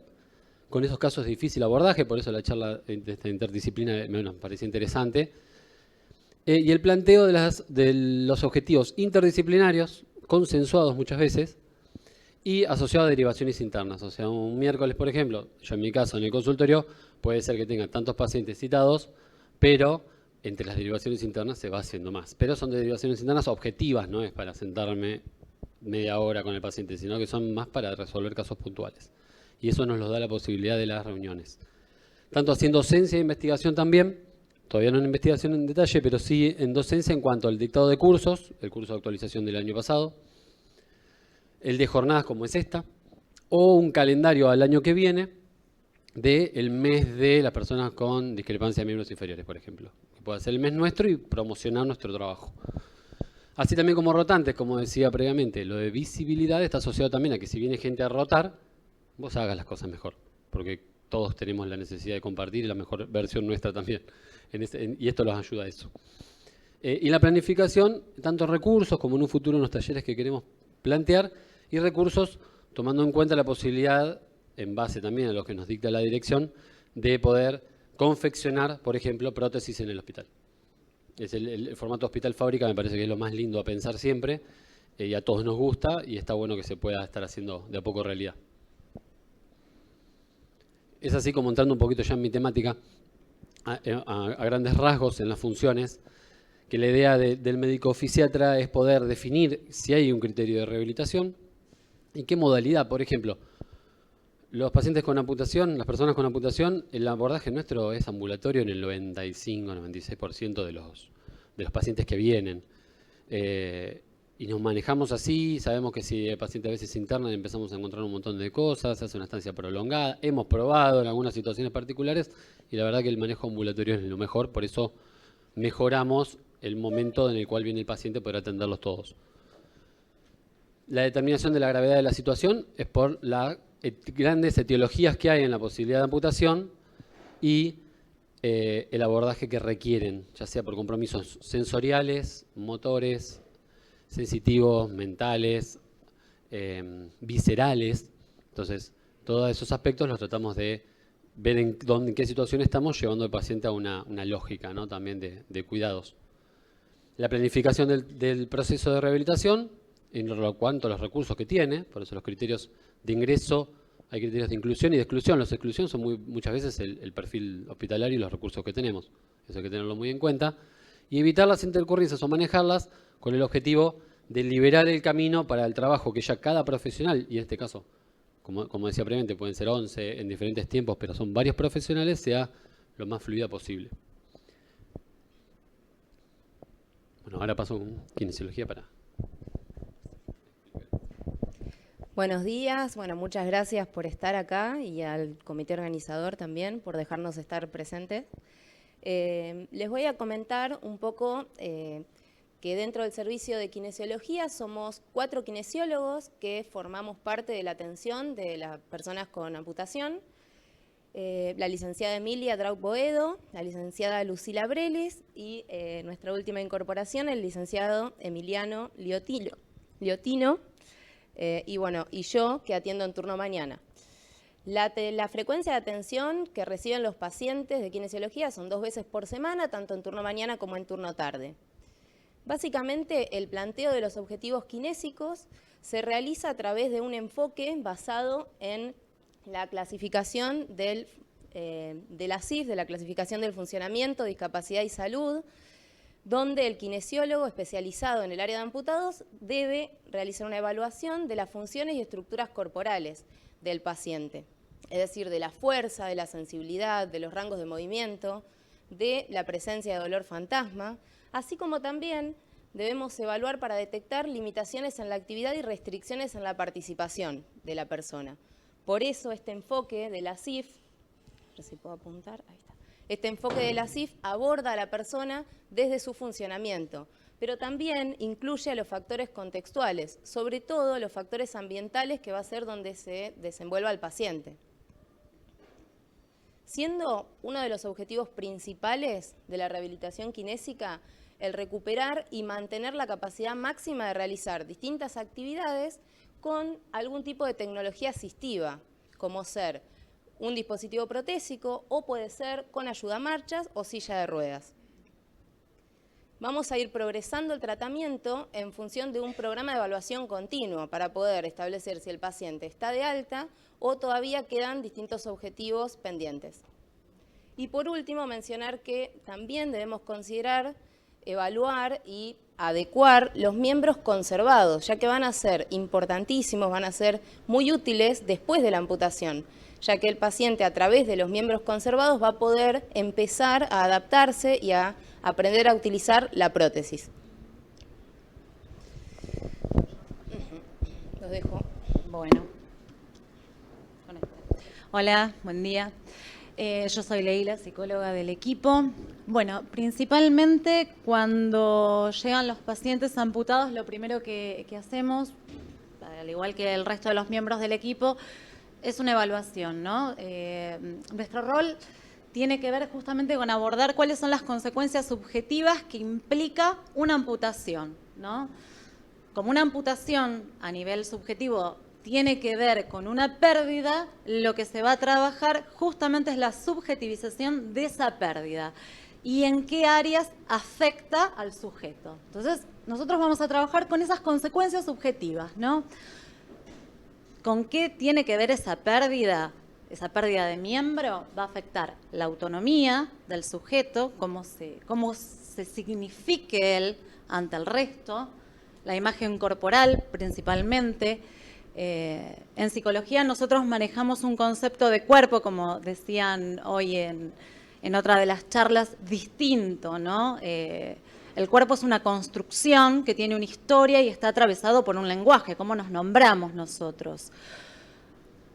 con esos casos de difícil abordaje, por eso la charla de esta interdisciplina me parece interesante, y el planteo de los objetivos interdisciplinarios, consensuados muchas veces, y asociados a derivaciones internas. O sea, un miércoles, por ejemplo, yo en mi caso en el consultorio, puede ser que tenga tantos pacientes citados, pero entre las derivaciones internas se va haciendo más. Pero son derivaciones internas objetivas, no es para sentarme media hora con el paciente, sino que son más para resolver casos puntuales. Y eso nos lo da la posibilidad de las reuniones. Tanto así en docencia e investigación también, todavía no en investigación en detalle, pero sí en docencia en cuanto al dictado de cursos, el curso de actualización del año pasado, el de jornadas como es esta, o un calendario al año que viene del mes de las personas con discrepancia de miembros inferiores, por ejemplo. Que pueda ser el mes nuestro y promocionar nuestro trabajo. Así también como rotantes, como decía previamente, lo de visibilidad está asociado también a que si viene gente a rotar, vos hagas las cosas mejor, porque todos tenemos la necesidad de compartir la mejor versión nuestra también, y esto los ayuda a eso. Y la planificación, tanto recursos como en un futuro en los talleres que queremos plantear, y recursos tomando en cuenta la posibilidad, en base también a lo que nos dicta la dirección, de poder confeccionar, por ejemplo, prótesis en el hospital. Es el formato hospital fábrica, me parece que es lo más lindo a pensar siempre, y a todos nos gusta, y está bueno que se pueda estar haciendo de a poco realidad. Es así como entrando un poquito ya en mi temática, a grandes rasgos en las funciones, que la idea del médico fisiatra es poder definir si hay un criterio de rehabilitación y qué modalidad. Por ejemplo, los pacientes con amputación, las personas con amputación, el abordaje nuestro es ambulatorio en el 95-96% de los pacientes que vienen. Y nos manejamos así, sabemos que si el paciente a veces se interna empezamos a encontrar un montón de cosas, se hace una estancia prolongada. Hemos probado en algunas situaciones particulares y la verdad que el manejo ambulatorio es lo mejor, por eso mejoramos el momento en el cual viene el paciente para atenderlos todos. La determinación de la gravedad de la situación es por las grandes etiologías que hay en la posibilidad de amputación y el abordaje que requieren, ya sea por compromisos sensoriales, motores, sensitivos, mentales, viscerales. Entonces, todos esos aspectos los tratamos de ver en qué situación estamos, llevando al paciente a una lógica, ¿no? También de cuidados. La planificación del proceso de rehabilitación, en cuanto a los recursos que tiene, por eso los criterios de ingreso, hay criterios de inclusión y de exclusión. Los de exclusión son muchas veces el perfil hospitalario y los recursos que tenemos. Eso hay que tenerlo muy en cuenta. Y evitar las intercurrencias o manejarlas con el objetivo de liberar el camino para el trabajo que ya cada profesional, y en este caso, como decía previamente, pueden ser 11 en diferentes tiempos, pero son varios profesionales, sea lo más fluida posible. Bueno, ahora paso con kinesiología para... Buenos días, bueno, muchas gracias por estar acá y al comité organizador también por dejarnos estar presentes. Les voy a comentar un poco que dentro del servicio de kinesiología somos 4 kinesiólogos que formamos parte de la atención de las personas con amputación. La licenciada Emilia Draug Boedo, la licenciada Lucila Brelis y nuestra última incorporación, el licenciado Emiliano Liotino. Y yo que atiendo en turno mañana. La frecuencia de atención que reciben los pacientes de kinesiología son 2 veces por semana, tanto en turno mañana como en turno tarde. Básicamente, el planteo de los objetivos kinésicos se realiza a través de un enfoque basado en la clasificación de la CIF, de la clasificación del funcionamiento, discapacidad y salud, donde el kinesiólogo especializado en el área de amputados debe realizar una evaluación de las funciones y estructuras corporales del paciente, es decir, de la fuerza, de la sensibilidad, de los rangos de movimiento, de la presencia de dolor fantasma, así como también debemos evaluar para detectar limitaciones en la actividad y restricciones en la participación de la persona. Por eso este enfoque de la CIF, a ver si puedo apuntar, ahí está. Este enfoque de la CIF aborda a la persona desde su funcionamiento, pero también incluye a los factores contextuales, sobre todo los factores ambientales que va a ser donde se desenvuelva el paciente. Siendo uno de los objetivos principales de la rehabilitación kinésica el recuperar y mantener la capacidad máxima de realizar distintas actividades con algún tipo de tecnología asistiva, como ser un dispositivo protésico o puede ser con ayudamarchas o silla de ruedas. Vamos a ir progresando el tratamiento en función de un programa de evaluación continua para poder establecer si el paciente está de alta o todavía quedan distintos objetivos pendientes. Y por último, mencionar que también debemos considerar, evaluar y adecuar los miembros conservados, ya que van a ser importantísimos, van a ser muy útiles después de la amputación, ya que el paciente a través de los miembros conservados va a poder empezar a adaptarse y a aprender a utilizar la prótesis. Los dejo. Bueno. Hola, buen día. Yo soy Leila, psicóloga del equipo. Bueno, principalmente cuando llegan los pacientes amputados, lo primero que hacemos, al igual que el resto de los miembros del equipo, es una evaluación, ¿no? Nuestro rol tiene que ver justamente con abordar cuáles son las consecuencias subjetivas que implica una amputación, ¿no? Como una amputación a nivel subjetivo tiene que ver con una pérdida, lo que se va a trabajar justamente es la subjetivización de esa pérdida y en qué áreas afecta al sujeto. Entonces, nosotros vamos a trabajar con esas consecuencias subjetivas, ¿no? ¿Con qué tiene que ver esa pérdida? esa pérdida de miembro va a afectar la autonomía del sujeto, cómo se signifique él ante el resto, la imagen corporal principalmente. En psicología nosotros manejamos un concepto de cuerpo, como decían hoy en otra de las charlas, distinto, ¿no? El cuerpo es una construcción que tiene una historia y está atravesado por un lenguaje, cómo nos nombramos nosotros.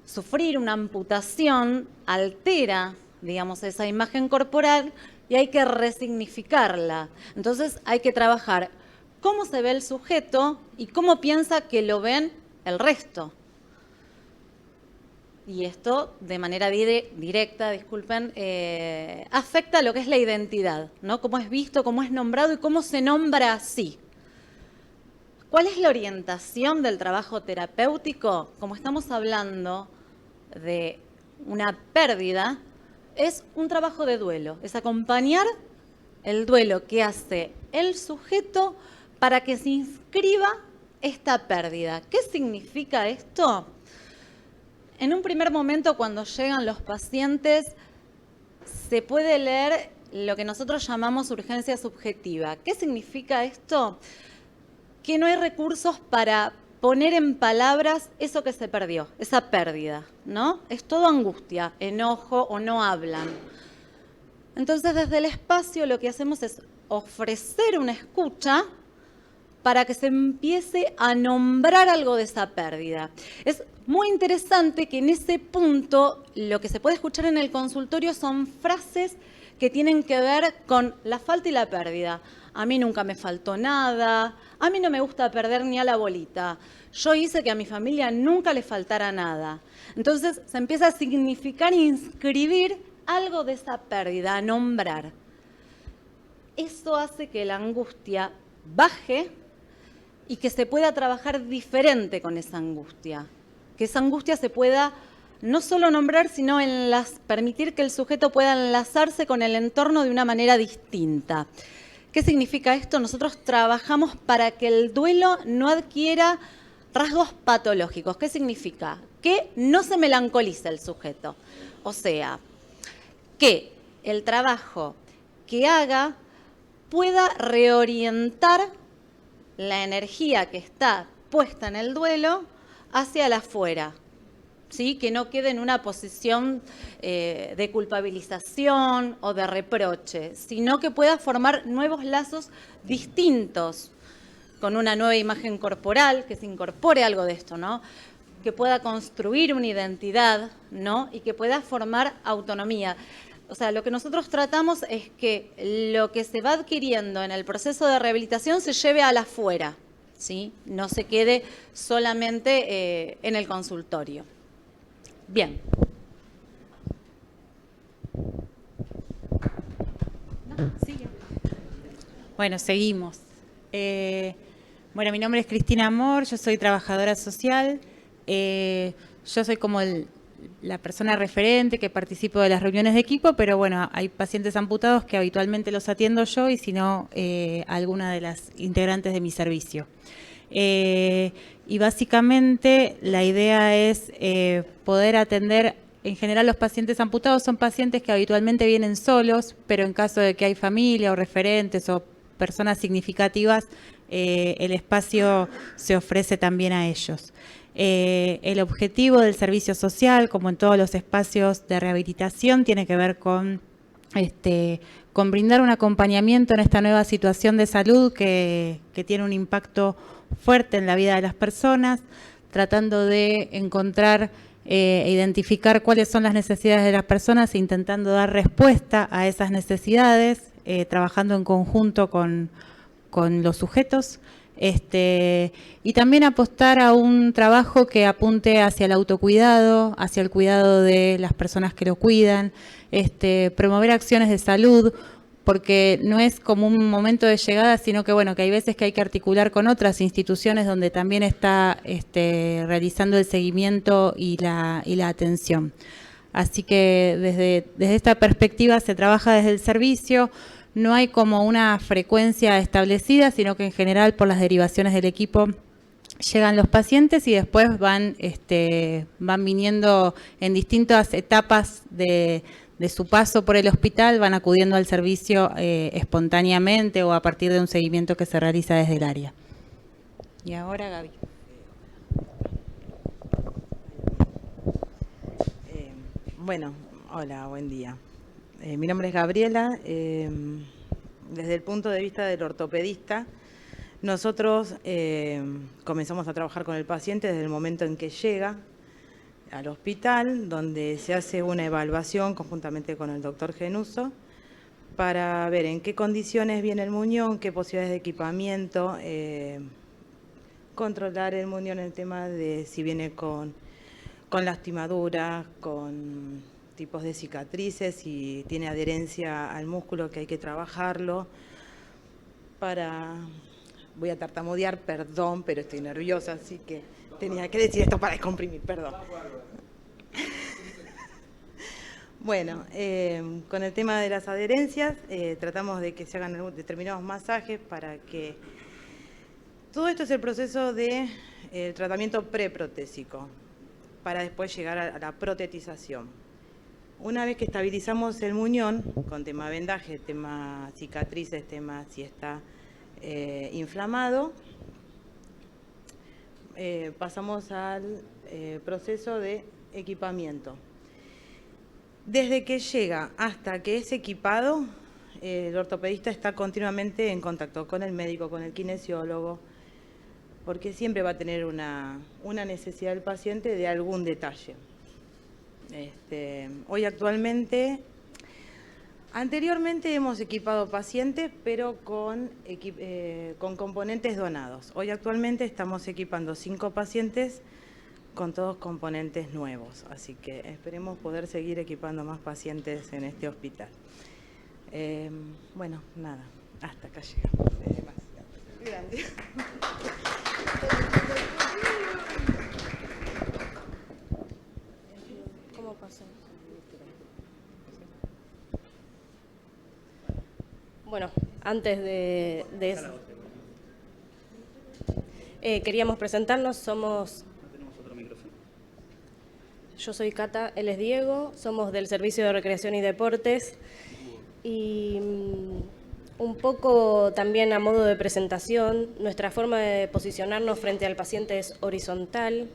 Sufrir una amputación altera, digamos, esa imagen corporal y hay que resignificarla. Entonces hay que trabajar cómo se ve el sujeto y cómo piensa que lo ven el resto. Y esto, de manera directa, disculpen, afecta lo que es la identidad, ¿no? Cómo es visto, cómo es nombrado y cómo se nombra así. ¿Cuál es la orientación del trabajo terapéutico? Como estamos hablando de una pérdida, es un trabajo de duelo, es acompañar el duelo que hace el sujeto para que se inscriba esta pérdida. ¿Qué significa esto? En un primer momento, cuando llegan los pacientes, se puede leer lo que nosotros llamamos urgencia subjetiva. ¿Qué significa esto? Que no hay recursos para poner en palabras eso que se perdió, esa pérdida, ¿no? Es todo angustia, enojo o no hablan. Entonces, desde el espacio lo que hacemos es ofrecer una escucha para que se empiece a nombrar algo de esa pérdida. Es muy interesante que en ese punto lo que se puede escuchar en el consultorio son frases que tienen que ver con la falta y la pérdida. A mí nunca me faltó nada, a mí no me gusta perder ni a la bolita. Yo hice que a mi familia nunca le faltara nada. Entonces se empieza a significar e inscribir algo de esa pérdida, a nombrar. Eso hace que la angustia baje y que se pueda trabajar diferente con esa angustia. Que esa angustia se pueda no solo nombrar, sino permitir que el sujeto pueda enlazarse con el entorno de una manera distinta. ¿Qué significa esto? Nosotros trabajamos para que el duelo no adquiera rasgos patológicos. ¿Qué significa? Que no se melancolice el sujeto. O sea, que el trabajo que haga pueda reorientar la energía que está puesta en el duelo hacia el afuera, ¿sí? Que no quede en una posición de culpabilización o de reproche, sino que pueda formar nuevos lazos distintos, con una nueva imagen corporal, que se incorpore algo de esto, ¿no? Que pueda construir una identidad, ¿no? Y que pueda formar autonomía. O sea, lo que nosotros tratamos es que lo que se va adquiriendo en el proceso de rehabilitación se lleve al afuera, ¿sí? No se quede solamente en el consultorio. Bien. Bueno, seguimos. Bueno, mi nombre es Cristina Amor, yo soy trabajadora social. Yo soy como la persona referente que participo de las reuniones de equipo, pero bueno, hay pacientes amputados que habitualmente los atiendo yo y si no, alguna de las integrantes de mi servicio. Y básicamente la idea es poder atender, en general los pacientes amputados son pacientes que habitualmente vienen solos, pero en caso de que hay familia o referentes o personas significativas, el espacio se ofrece también a ellos. El objetivo del servicio social, como en todos los espacios de rehabilitación, tiene que ver con brindar un acompañamiento en esta nueva situación de salud que tiene un impacto fuerte en la vida de las personas, tratando de encontrar e identificar cuáles son las necesidades de las personas e intentando dar respuesta a esas necesidades, trabajando en conjunto con los sujetos. Y también apostar a un trabajo que apunte hacia el autocuidado, hacia el cuidado de las personas que lo cuidan, promover acciones de salud, porque no es como un momento de llegada, sino que bueno, que hay veces que hay que articular con otras instituciones donde también está realizando el seguimiento y la atención. Así que desde esta perspectiva se trabaja desde el servicio. No hay como una frecuencia establecida, sino que en general por las derivaciones del equipo llegan los pacientes y después van viniendo en distintas etapas de su paso por el hospital, van acudiendo al servicio espontáneamente o a partir de un seguimiento que se realiza desde el área. Y ahora Gaby. Bueno, hola, buen día. Mi nombre es Gabriela. Desde el punto de vista del ortopedista, nosotros comenzamos a trabajar con el paciente desde el momento en que llega al hospital, donde se hace una evaluación conjuntamente con el doctor Genuso para ver en qué condiciones viene el muñón, qué posibilidades de equipamiento, controlar el muñón en el tema de si viene con lastimaduras, con tipos de cicatrices, si tiene adherencia al músculo que hay que trabajarlo para... Voy a tartamudear, perdón, pero estoy nerviosa, así que tenía que decir esto para descomprimir, perdón. Bueno, con el tema de las adherencias, tratamos de que se hagan determinados masajes para que... Todo esto es el proceso del tratamiento preprotésico, para después llegar a la protetización. Una vez que estabilizamos el muñón, con tema vendaje, tema cicatrices, tema si está inflamado, pasamos al proceso de equipamiento. Desde que llega hasta que es equipado, el ortopedista está continuamente en contacto con el médico, con el kinesiólogo, porque siempre va a tener una necesidad del paciente de algún detalle. Hoy actualmente, anteriormente hemos equipado pacientes, pero con componentes donados. Hoy actualmente estamos equipando 5 pacientes con todos componentes nuevos, así que esperemos poder seguir equipando más pacientes en este hospital. Bueno, nada, hasta acá llegamos. Es demasiado. Gracias. ¿Cómo pasó? Bueno, antes de eso, queríamos presentarnos, yo soy Cata, él es Diego, somos del Servicio de Recreación y Deportes y un poco también a modo de presentación, nuestra forma de posicionarnos frente al paciente es horizontal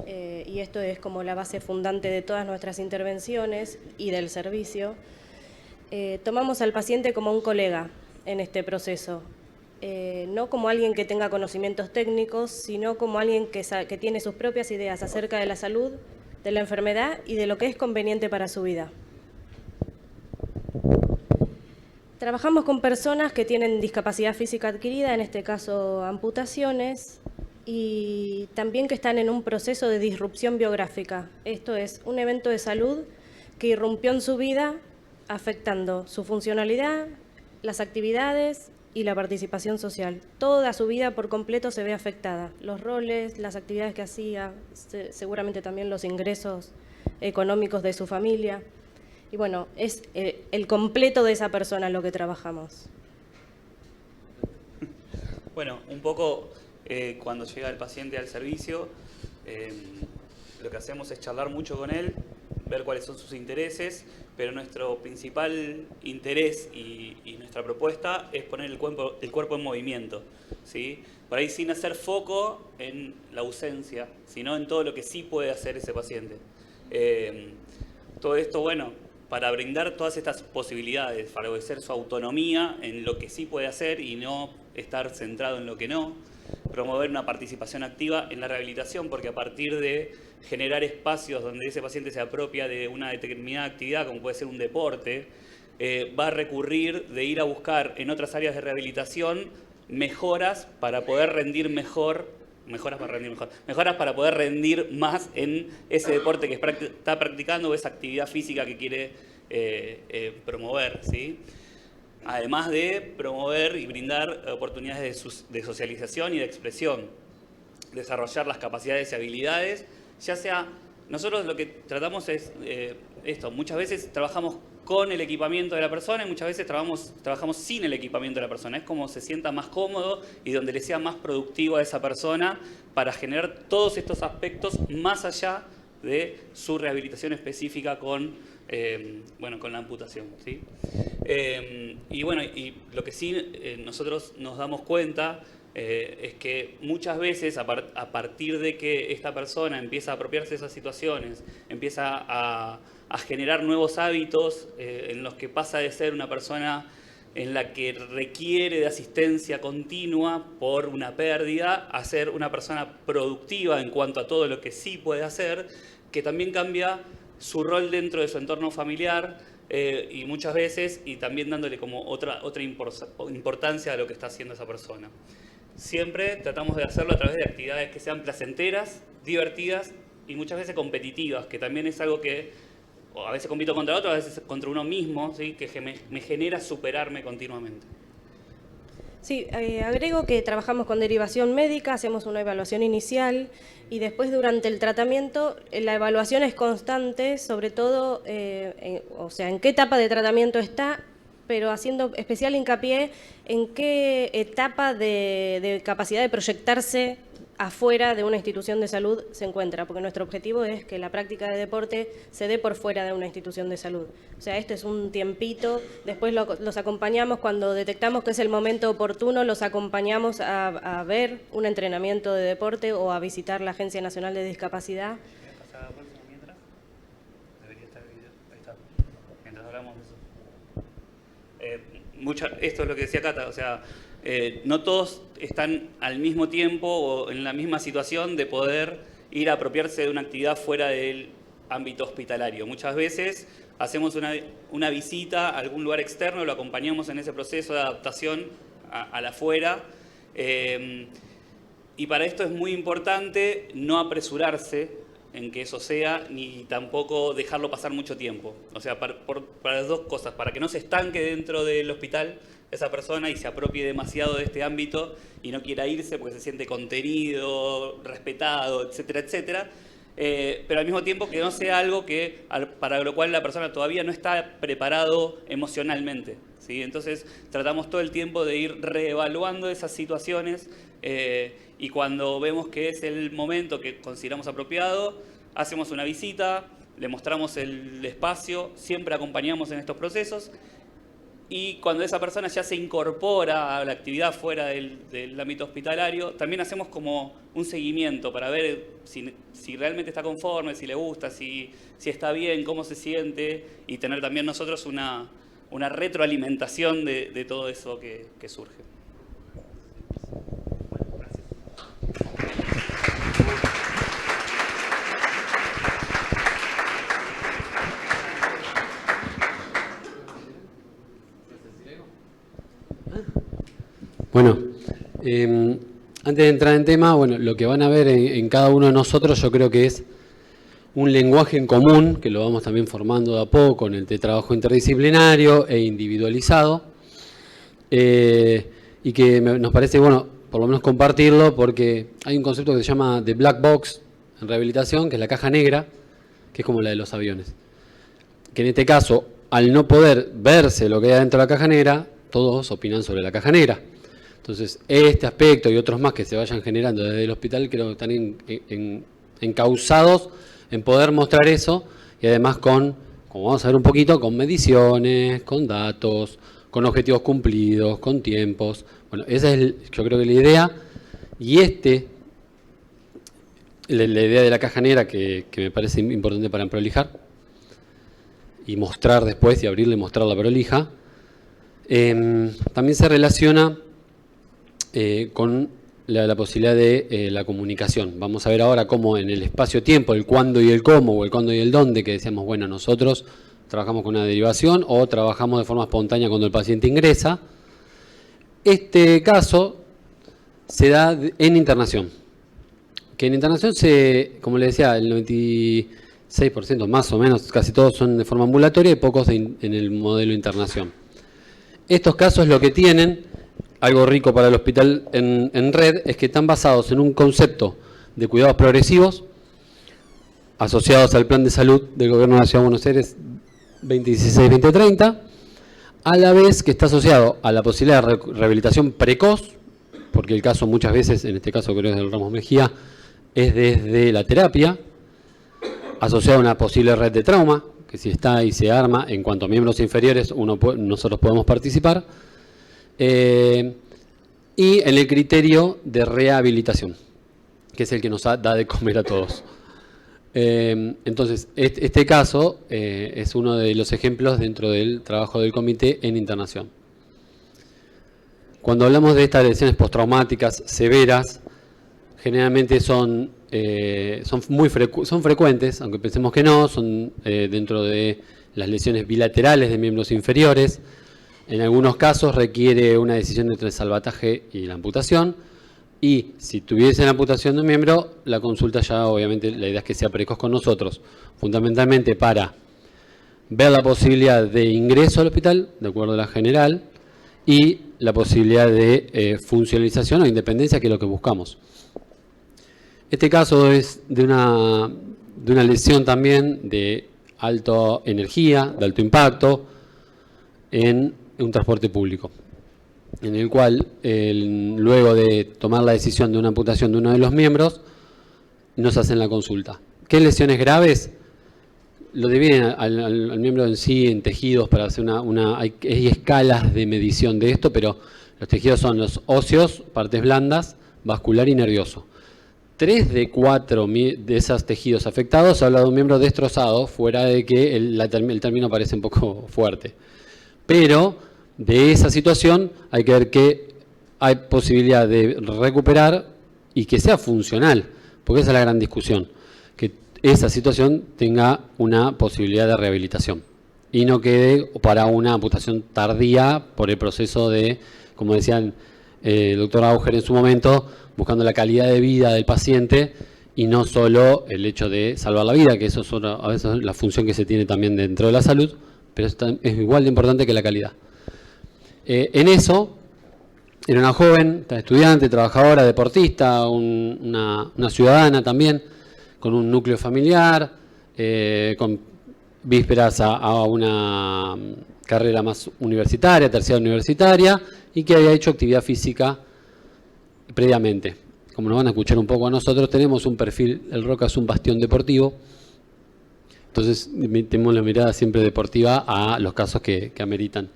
y esto es como la base fundante de todas nuestras intervenciones y del servicio. Tomamos al paciente como un colega en este proceso, no como alguien que tenga conocimientos técnicos, sino como alguien que tiene sus propias ideas acerca de la salud, de la enfermedad y de lo que es conveniente para su vida. Trabajamos con personas que tienen discapacidad física adquirida, en este caso amputaciones, y también que están en un proceso de disrupción biográfica. Esto es un evento de salud que irrumpió en su vida, afectando su funcionalidad, las actividades y la participación social. Toda su vida por completo se ve afectada. Los roles, las actividades que hacía, seguramente también los ingresos económicos de su familia. Y bueno, es el completo de esa persona lo que trabajamos. Bueno, un poco cuando llega el paciente al servicio, lo que hacemos es charlar mucho con él, ver cuáles son sus intereses, pero nuestro principal interés y nuestra propuesta es poner el cuerpo en movimiento, ¿sí? Por ahí sin hacer foco en la ausencia, sino en todo lo que sí puede hacer ese paciente. Todo esto, bueno, para brindar todas estas posibilidades, favorecer su autonomía en lo que sí puede hacer y no estar centrado en lo que no, promover una participación activa en la rehabilitación, porque a partir de generar espacios donde ese paciente se apropia de una determinada actividad, como puede ser un deporte, va a recurrir de ir a buscar en otras áreas de rehabilitación mejoras para poder rendir mejor, mejoras para poder rendir más en ese deporte que está practicando o esa actividad física que quiere promover, ¿sí? Además de promover y brindar oportunidades de socialización y de expresión, desarrollar las capacidades y habilidades, ya sea nosotros lo que tratamos es esto. Muchas veces trabajamos con el equipamiento de la persona y muchas veces trabajamos sin el equipamiento de la persona. Es como se sienta más cómodo y donde le sea más productivo a esa persona para generar todos estos aspectos más allá de su rehabilitación específica con la amputación, ¿sí? Y lo que sí nosotros nos damos cuenta es que muchas veces a partir de que esta persona empieza a apropiarse de esas situaciones, empieza a generar nuevos hábitos en los que pasa de ser una persona en la que requiere de asistencia continua por una pérdida a ser una persona productiva en cuanto a todo lo que sí puede hacer, que también cambia su rol dentro de su entorno familiar y muchas veces, y también dándole como otra importancia a lo que está haciendo esa persona. Siempre tratamos de hacerlo a través de actividades que sean placenteras, divertidas y muchas veces competitivas, que también es algo que a veces compito contra otro, a veces contra uno mismo, ¿sí? Que me genera superarme continuamente. Sí, agrego que trabajamos con derivación médica, hacemos una evaluación inicial y después durante el tratamiento la evaluación es constante, sobre todo, en qué etapa de tratamiento está, pero haciendo especial hincapié en qué etapa de capacidad de proyectarse afuera de una institución de salud se encuentra, porque nuestro objetivo es que la práctica de deporte se dé por fuera de una institución de salud. O sea, este es un tiempito, después los acompañamos cuando detectamos que es el momento oportuno, los acompañamos a ver un entrenamiento de deporte o a visitar la Agencia Nacional de Discapacidad. ¿Pasar a la próxima mientras? Debería estar el video. Ahí está. Mientras hablamos de eso. Esto es lo que decía Cata, o sea, no todos están al mismo tiempo o en la misma situación de poder ir a apropiarse de una actividad fuera del ámbito hospitalario. Muchas veces hacemos una visita a algún lugar externo, lo acompañamos en ese proceso de adaptación a la afuera. Y para esto es muy importante no apresurarse en que eso sea, ni tampoco dejarlo pasar mucho tiempo. O sea, para las dos cosas, para que no se estanque dentro del hospital esa persona y se apropie demasiado de este ámbito y no quiera irse porque se siente contenido, respetado, etcétera, etcétera. Pero al mismo tiempo que no sea algo para lo cual la persona todavía no está preparado emocionalmente, ¿sí? Entonces tratamos todo el tiempo de ir reevaluando esas situaciones y cuando vemos que es el momento que consideramos apropiado, hacemos una visita, le mostramos el espacio, siempre acompañamos en estos procesos. Y cuando esa persona ya se incorpora a la actividad fuera del ámbito hospitalario, también hacemos como un seguimiento para ver si realmente está conforme, si le gusta, si está bien, cómo se siente y tener también nosotros una retroalimentación de todo eso que surge. Bueno, gracias. Bueno, antes de entrar en tema, lo que van a ver en cada uno de nosotros yo creo que es un lenguaje en común, que lo vamos también formando de a poco en el de trabajo interdisciplinario e individualizado, y que nos parece, por lo menos compartirlo, porque hay un concepto que se llama The Black Box en rehabilitación, que es la caja negra, que es como la de los aviones. Que en este caso, al no poder verse lo que hay dentro de la caja negra, todos opinan sobre la caja negra. Entonces, este aspecto y otros más que se vayan generando desde el hospital creo que están encausados en poder mostrar eso y además como vamos a ver un poquito, con mediciones, con datos, con objetivos cumplidos, con tiempos. Bueno, esa es yo creo que la idea. Y la idea de la caja negra que me parece importante para prolijar y mostrar después y abrirle y mostrar la prolija, también se relaciona con la posibilidad de la comunicación. Vamos a ver ahora cómo en el espacio-tiempo, el cuándo y el cómo, o el cuándo y el dónde, que decíamos, nosotros trabajamos con una derivación o trabajamos de forma espontánea cuando el paciente ingresa. Este caso se da en internación. Que en internación como le decía, el 96% más o menos, casi todos son de forma ambulatoria y pocos en el modelo de internación. Estos casos lo que tienen, algo rico para el hospital en red, es que están basados en un concepto de cuidados progresivos, asociados al Plan de Salud del Gobierno de la Ciudad de Buenos Aires 2016-2030, a la vez que está asociado a la posibilidad de rehabilitación precoz, porque el caso muchas veces, en este caso creo que es del Ramos Mejía, es desde la terapia, asociado a una posible red de trauma, que si está y se arma en cuanto a miembros inferiores, nosotros podemos participar, y en el criterio de rehabilitación, que es el que nos da de comer a todos. Entonces, este caso es uno de los ejemplos dentro del trabajo del comité en internación. Cuando hablamos de estas lesiones postraumáticas severas, generalmente son frecuentes, aunque pensemos que no, son dentro de las lesiones bilaterales de miembros inferiores. En algunos casos requiere una decisión entre el salvataje y la amputación. Y si tuviese la amputación de un miembro, la consulta ya obviamente la idea es que sea precoz con nosotros, fundamentalmente para ver la posibilidad de ingreso al hospital, de acuerdo a la general, y la posibilidad de funcionalización o independencia, que es lo que buscamos. Este caso es de una lesión también de alta energía, de alto impacto, en un transporte público, en el cual, luego de tomar la decisión de una amputación de uno de los miembros, nos hacen la consulta. ¿Qué lesiones graves? Lo dividen al miembro en sí en tejidos para hacer hay escalas de medición de esto, pero los tejidos son los óseos, partes blandas, vascular y nervioso. 3 de 4 de esos tejidos afectados se habla de un miembro destrozado, fuera de que el término parece un poco fuerte. Pero de esa situación hay que ver que hay posibilidad de recuperar y que sea funcional, porque esa es la gran discusión, que esa situación tenga una posibilidad de rehabilitación y no quede para una amputación tardía por el proceso de, como decía el doctor Auger en su momento, buscando la calidad de vida del paciente y no solo el hecho de salvar la vida, que eso es a veces la función que se tiene también dentro de la salud, pero es igual de importante que la calidad. En eso, era una joven, estudiante, trabajadora, deportista, una ciudadana también, con un núcleo familiar, con vísperas a una carrera más universitaria, terciaria universitaria, y que había hecho actividad física previamente. Como nos van a escuchar un poco a nosotros, tenemos un perfil, el Roca es un bastión deportivo, entonces tenemos la mirada siempre deportiva a los casos que ameritan.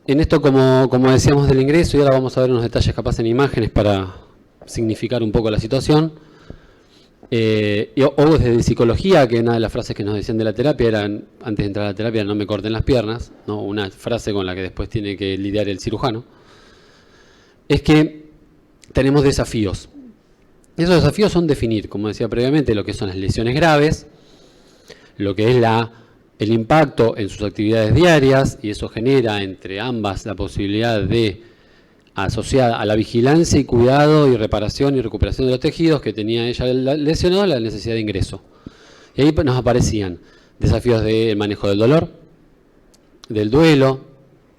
En esto, como decíamos del ingreso, y ahora vamos a ver unos detalles capaz en imágenes para significar un poco la situación, o desde psicología, que una de las frases que nos decían de la terapia era, antes de entrar a la terapia, no me corten las piernas, ¿no? Una frase con la que después tiene que lidiar el cirujano, es que tenemos desafíos. Esos desafíos son definir, como decía previamente, lo que son las lesiones graves, lo que es el impacto en sus actividades diarias, y eso genera entre ambas la posibilidad de, asociada a la vigilancia y cuidado y reparación y recuperación de los tejidos que tenía ella lesionado, la necesidad de ingreso. Y ahí nos aparecían desafíos del manejo del dolor, del duelo,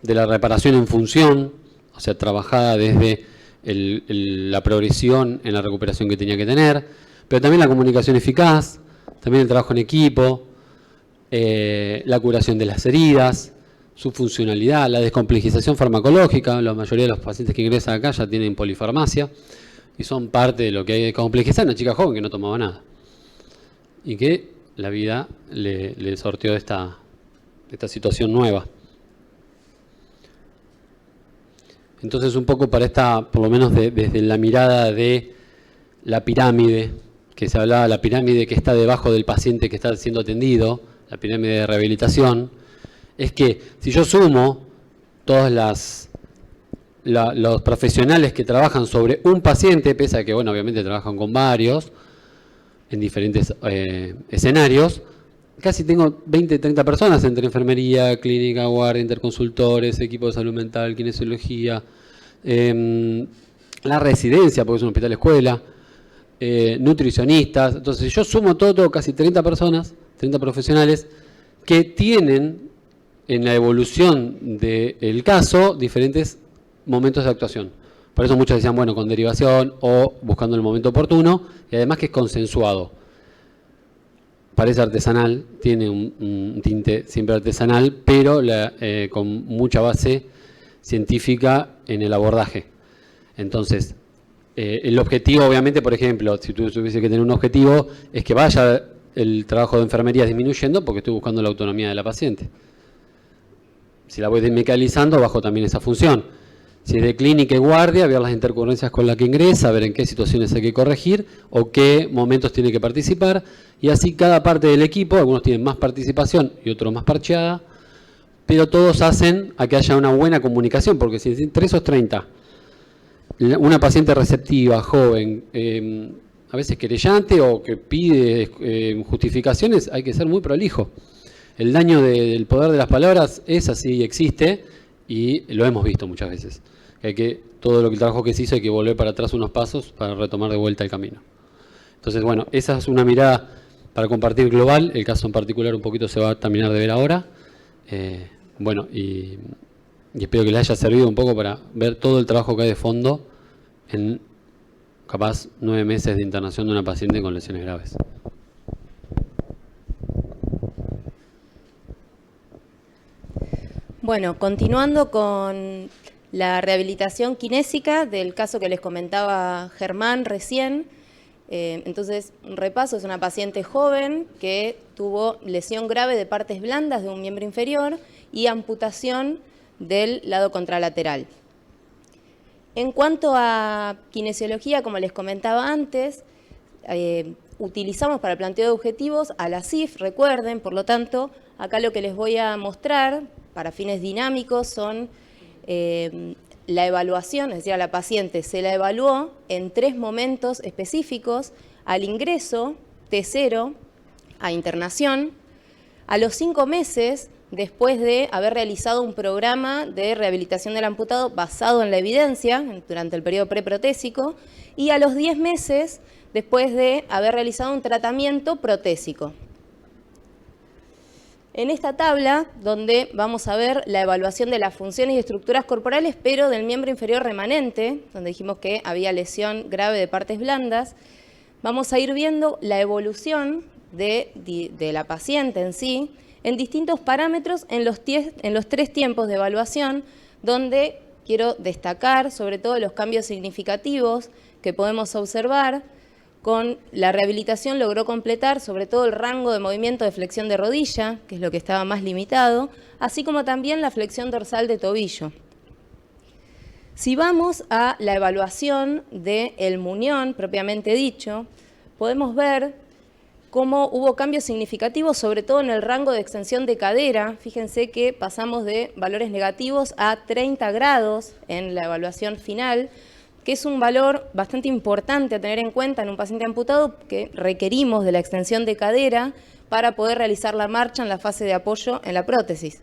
de la reparación en función, o sea, trabajada desde la progresión en la recuperación que tenía que tener, pero también la comunicación eficaz, también el trabajo en equipo, la curación de las heridas, su funcionalidad, la descomplejización farmacológica. La mayoría de los pacientes que ingresan acá ya tienen polifarmacia y son parte de lo que hay que complejizar. Una chica joven que no tomaba nada y que la vida le sorteó esta situación nueva. Entonces, un poco para por lo menos desde la mirada de la pirámide, que se hablaba, la pirámide que está debajo del paciente que está siendo atendido, la pirámide de rehabilitación, es que si yo sumo todos los profesionales que trabajan sobre un paciente, pese a que, bueno, obviamente trabajan con varios, en diferentes escenarios, casi tengo 20, 30 personas entre enfermería, clínica, guardia, interconsultores, equipo de salud mental, kinesiología, la residencia, porque es un hospital escuela, nutricionistas. Entonces, si yo sumo todo, casi 30 personas, 30 profesionales, que tienen en la evolución del caso diferentes momentos de actuación. Por eso muchos decían, bueno, con derivación o buscando el momento oportuno, y además que es consensuado. Parece artesanal, tiene un tinte siempre artesanal, pero con mucha base científica en el abordaje. Entonces, el objetivo, obviamente, por ejemplo, si tú tuviese que tener un objetivo, es que vaya el trabajo de enfermería disminuyendo porque estoy buscando la autonomía de la paciente. Si la voy desmecalizando, bajo también esa función. Si es de clínica y guardia, ver las intercurrencias con las que ingresa, ver en qué situaciones hay que corregir o qué momentos tiene que participar. Y así cada parte del equipo, algunos tienen más participación y otros más parcheada, pero todos hacen a que haya una buena comunicación, porque si entre esos 30, una paciente receptiva, joven, a veces querellante o que pide justificaciones, hay que ser muy prolijo. El daño del poder de las palabras es así y existe, y lo hemos visto muchas veces. Todo el trabajo que se hizo hay que volver para atrás unos pasos para retomar de vuelta el camino. Entonces, bueno, esa es una mirada para compartir global. El caso en particular un poquito se va a terminar de ver ahora. Bueno, y espero que les haya servido un poco para ver todo el trabajo que hay de fondo en capaz 9 meses de internación de una paciente con lesiones graves. Bueno, continuando con la rehabilitación kinésica del caso que les comentaba Germán recién. Entonces, un repaso, es una paciente joven que tuvo lesión grave de partes blandas de un miembro inferior y amputación del lado contralateral. En cuanto a kinesiología, como les comentaba antes, utilizamos para el planteo de objetivos a la CIF, recuerden, por lo tanto, acá lo que les voy a mostrar para fines dinámicos son la evaluación, es decir, a la paciente se la evaluó en 3 momentos específicos: al ingreso, T0, a internación, a los 5 meses, después de haber realizado un programa de rehabilitación del amputado basado en la evidencia durante el periodo preprotésico, y a los 10 meses, después de haber realizado un tratamiento protésico. En esta tabla, donde vamos a ver la evaluación de las funciones y estructuras corporales, pero del miembro inferior remanente, donde dijimos que había lesión grave de partes blandas, vamos a ir viendo la evolución de la paciente en sí, en distintos parámetros en los 3 tiempos de evaluación, donde quiero destacar sobre todo los cambios significativos que podemos observar. Con la rehabilitación logró completar sobre todo el rango de movimiento de flexión de rodilla, que es lo que estaba más limitado, así como también la flexión dorsal de tobillo. Si vamos a la evaluación del muñón propiamente dicho, podemos ver cómo hubo cambios significativos, sobre todo en el rango de extensión de cadera. Fíjense que pasamos de valores negativos a 30 grados en la evaluación final, que es un valor bastante importante a tener en cuenta en un paciente amputado, que requerimos de la extensión de cadera para poder realizar la marcha en la fase de apoyo en la prótesis.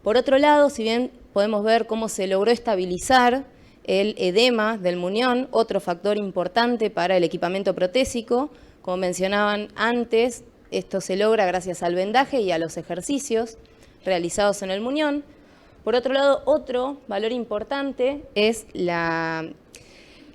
Por otro lado, si bien podemos ver cómo se logró estabilizar el edema del muñón, otro factor importante para el equipamiento protésico, como mencionaban antes, esto se logra gracias al vendaje y a los ejercicios realizados en el muñón. Por otro lado, otro valor importante es la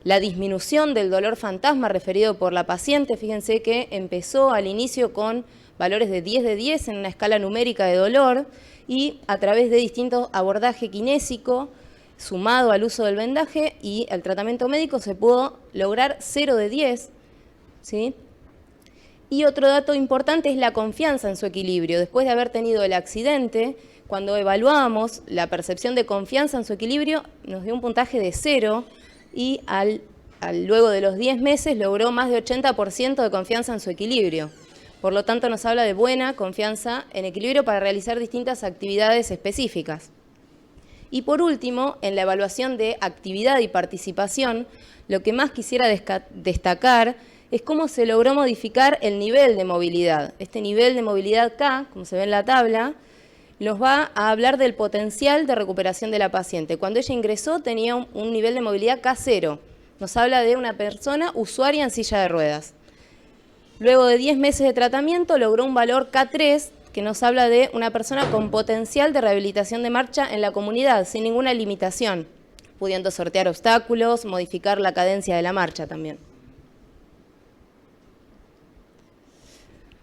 disminución del dolor fantasma referido por la paciente. Fíjense que empezó al inicio con valores de 10 de 10 en una escala numérica de dolor, y a través de distintos abordaje kinésico, sumado al uso del vendaje y el tratamiento médico, se pudo lograr 0 de 10, ¿sí? Y otro dato importante es la confianza en su equilibrio. Después de haber tenido el accidente, cuando evaluábamos la percepción de confianza en su equilibrio, nos dio un puntaje de 0, y luego de los 10 meses logró más de 80% de confianza en su equilibrio. Por lo tanto, nos habla de buena confianza en equilibrio para realizar distintas actividades específicas. Y por último, en la evaluación de actividad y participación, lo que más quisiera destacar es cómo se logró modificar el nivel de movilidad. Este nivel de movilidad K, como se ve en la tabla, nos va a hablar del potencial de recuperación de la paciente. Cuando ella ingresó tenía un nivel de movilidad K0. Nos habla de una persona usuaria en silla de ruedas. Luego de 10 meses de tratamiento logró un valor K3, que nos habla de una persona con potencial de rehabilitación de marcha en la comunidad, sin ninguna limitación. pudiendo sortear obstáculos, modificar la cadencia de la marcha también.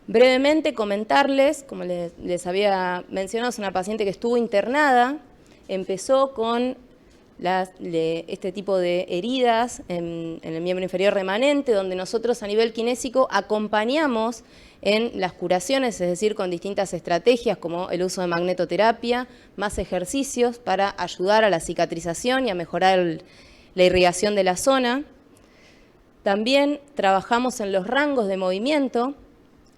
Brevemente comentarles, como les había mencionado, es una paciente que estuvo internada, empezó con este tipo de heridas en el miembro inferior remanente, donde nosotros a nivel kinésico acompañamos en las curaciones, es decir, con distintas estrategias como el uso de magnetoterapia, más ejercicios para ayudar a la cicatrización y a mejorar la irrigación de la zona. También trabajamos en los rangos de movimiento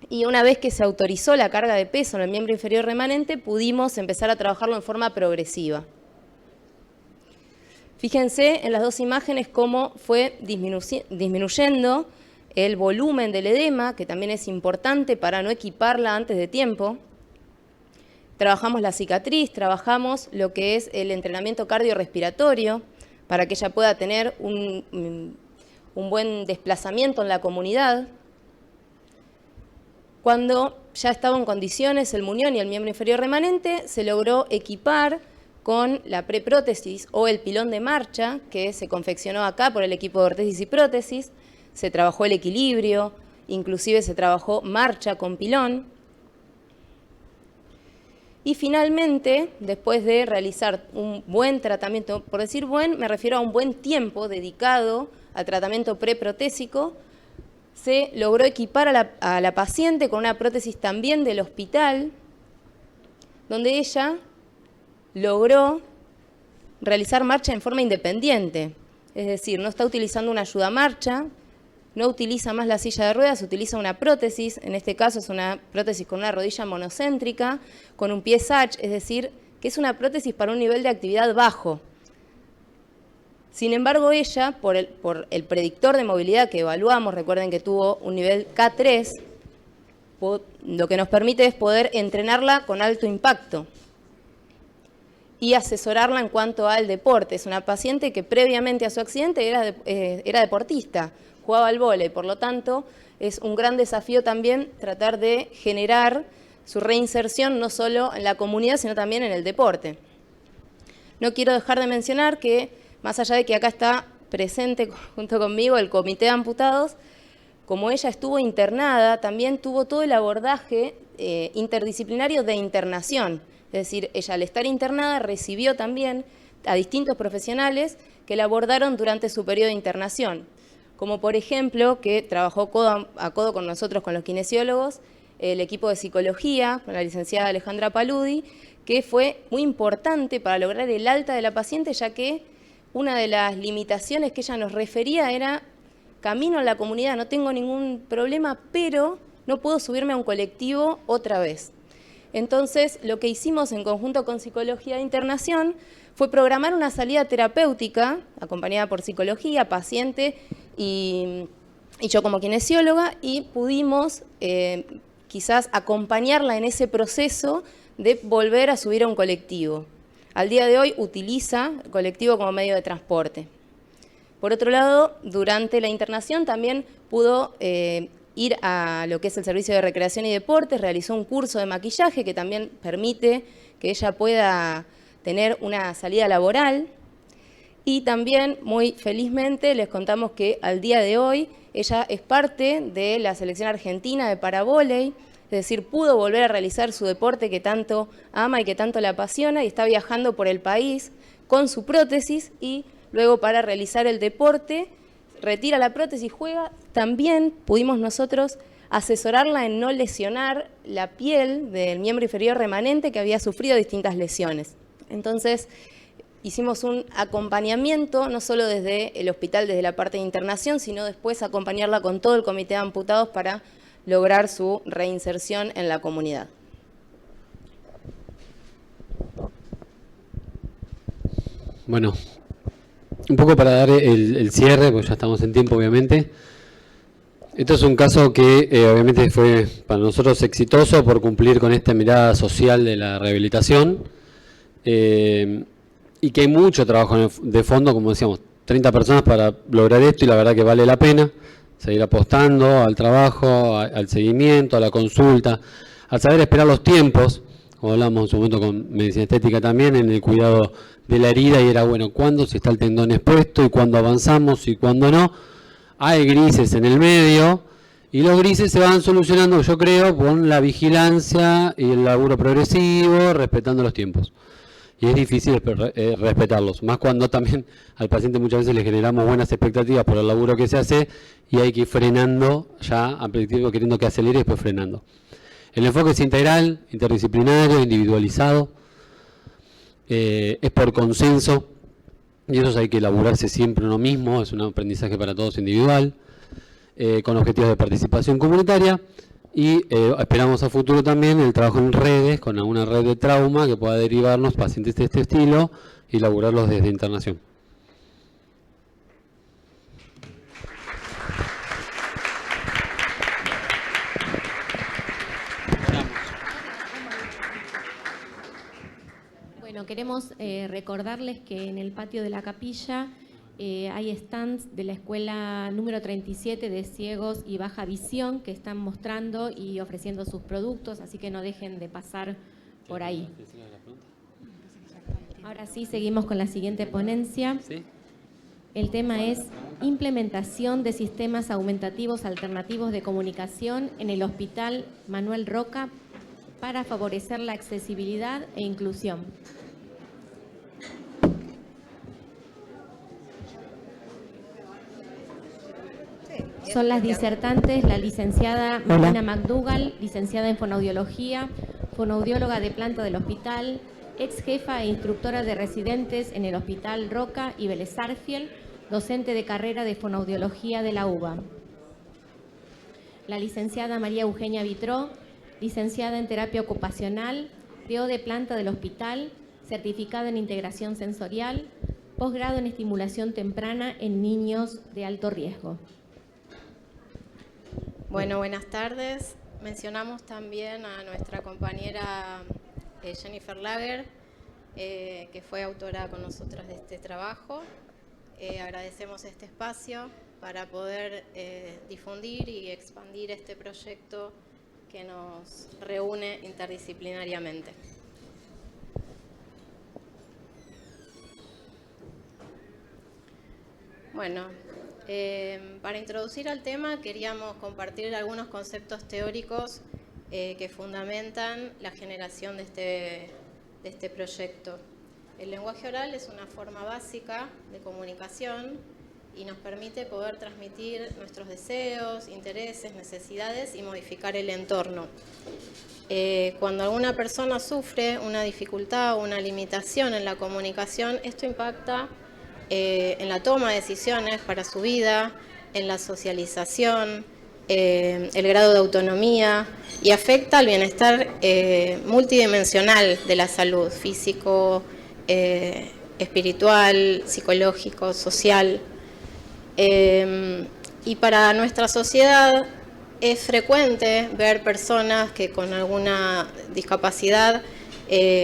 y una vez que se autorizó la carga de peso en el miembro inferior remanente, pudimos empezar a trabajarlo en forma progresiva. Fíjense en las dos imágenes cómo fue disminuyendo el volumen del edema, que también es importante para no equiparla antes de tiempo. Trabajamos la cicatriz, trabajamos lo que es el entrenamiento cardiorrespiratorio para que ella pueda tener un buen desplazamiento en la comunidad. Cuando ya estaba en condiciones el muñón y el miembro inferior remanente, se logró equipar con la preprótesis o el pilón de marcha que se confeccionó acá por el equipo de ortesis y prótesis. Se trabajó el equilibrio, inclusive se trabajó marcha con pilón. Y finalmente, después de realizar un buen tratamiento, por decir buen, me refiero a un buen tiempo dedicado al tratamiento preprotésico, se logró equipar a la paciente con una prótesis también del hospital, donde ella logró realizar marcha en forma independiente, es decir, no está utilizando una ayuda marcha, no utiliza más la silla de ruedas, utiliza una prótesis, en este caso es una prótesis con una rodilla monocéntrica, con un pie SACH, es decir, que es una prótesis para un nivel de actividad bajo. Sin embargo, ella, por el predictor de movilidad que evaluamos, recuerden que tuvo un nivel K3, lo que nos permite es poder entrenarla con alto impacto y asesorarla en cuanto al deporte. Es una paciente que previamente a su accidente era deportista, jugaba al vóley, por lo tanto es un gran desafío también tratar de generar su reinserción no solo en la comunidad, sino también en el deporte. No quiero dejar de mencionar que, más allá de que acá está presente junto conmigo el Comité de Amputados, como ella estuvo internada, también tuvo todo el abordaje interdisciplinario de internación. Es decir, ella al estar internada recibió también a distintos profesionales que la abordaron durante su periodo de internación. Como por ejemplo, que trabajó codo a codo con nosotros, con los kinesiólogos, el equipo de psicología, con la licenciada Alejandra Paludi, que fue muy importante para lograr el alta de la paciente, ya que una de las limitaciones que ella nos refería era: camino a la comunidad, no tengo ningún problema, pero no puedo subirme a un colectivo otra vez. Entonces, lo que hicimos en conjunto con Psicología de Internación fue programar una salida terapéutica, acompañada por psicología, paciente y yo como kinesióloga, y pudimos quizás acompañarla en ese proceso de volver a subir a un colectivo. Al día de hoy utiliza el colectivo como medio de transporte. Por otro lado, durante la internación también pudo ir a lo que es el Servicio de Recreación y Deportes, realizó un curso de maquillaje que también permite que ella pueda tener una salida laboral. Y también, muy felizmente, les contamos que al día de hoy ella es parte de la selección argentina de paravóley, es decir, pudo volver a realizar su deporte que tanto ama y que tanto la apasiona, y está viajando por el país con su prótesis, y luego para realizar el deporte retira la prótesis, juega. También pudimos nosotros asesorarla en no lesionar la piel del miembro inferior remanente, que había sufrido distintas lesiones. Entonces, hicimos un acompañamiento, no solo desde el hospital, desde la parte de internación, sino después acompañarla con todo el Comité de Amputados para lograr su reinserción en la comunidad. Bueno, un poco para dar el cierre, porque ya estamos en tiempo, obviamente. Esto es un caso que obviamente fue para nosotros exitoso por cumplir con esta mirada social de la rehabilitación, y que hay mucho trabajo de fondo, como decíamos, 30 personas para lograr esto, y la verdad que vale la pena seguir apostando al trabajo, al seguimiento, a la consulta, al saber esperar los tiempos. como hablamos en su momento con medicina estética también, en el cuidado de la herida, y era bueno, cuándo si está el tendón expuesto y cuándo avanzamos y cuándo no. Hay grises en el medio y los grises se van solucionando, yo creo, con la vigilancia y el laburo progresivo, respetando los tiempos. Y es difícil respetarlos, más cuando también al paciente muchas veces le generamos buenas expectativas por el laburo que se hace y hay que ir frenando ya, a principio queriendo que acelere y después frenando. El enfoque es integral, interdisciplinario, individualizado, es por consenso y eso hay que elaborarse siempre uno mismo, es un aprendizaje para todos individual, con objetivos de participación comunitaria y esperamos a futuro también el trabajo en redes, con alguna red de trauma que pueda derivarnos pacientes de este estilo y elaborarlos desde internación. Bueno, queremos recordarles que en el patio de la capilla hay stands de la escuela número 37 de ciegos y baja visión que están mostrando y ofreciendo sus productos, así que no dejen de pasar por ahí. Ahora sí, seguimos con la siguiente ponencia. El tema es implementación de sistemas aumentativos alternativos de comunicación en el Hospital Manuel Roca para favorecer la accesibilidad e inclusión. Son las disertantes, la licenciada Marina McDougall, licenciada en fonoaudiología, fonoaudióloga de planta del hospital, ex jefa e instructora de residentes en el Hospital Roca y Vélez Sarsfield, docente de carrera de fonoaudiología de la UBA. La licenciada María Eugenia Vitró, licenciada en terapia ocupacional, PO de planta del hospital, certificada en integración sensorial, posgrado en estimulación temprana en niños de alto riesgo. Bueno, buenas tardes. Mencionamos también a nuestra compañera Jennifer Lager, que fue autora con nosotras de este trabajo. Agradecemos este espacio para poder difundir y expandir este proyecto que nos reúne interdisciplinariamente. Bueno, para introducir al tema queríamos compartir algunos conceptos teóricos que fundamentan la generación de este proyecto. El lenguaje oral es una forma básica de comunicación y nos permite poder transmitir nuestros deseos, intereses, necesidades y modificar el entorno. Cuando alguna persona sufre una dificultad o una limitación en la comunicación, esto impacta en la toma de decisiones para su vida, en la socialización, el grado de autonomía y afecta al bienestar multidimensional de la salud, físico, espiritual, psicológico, social. Y para nuestra sociedad es frecuente ver personas que con alguna discapacidad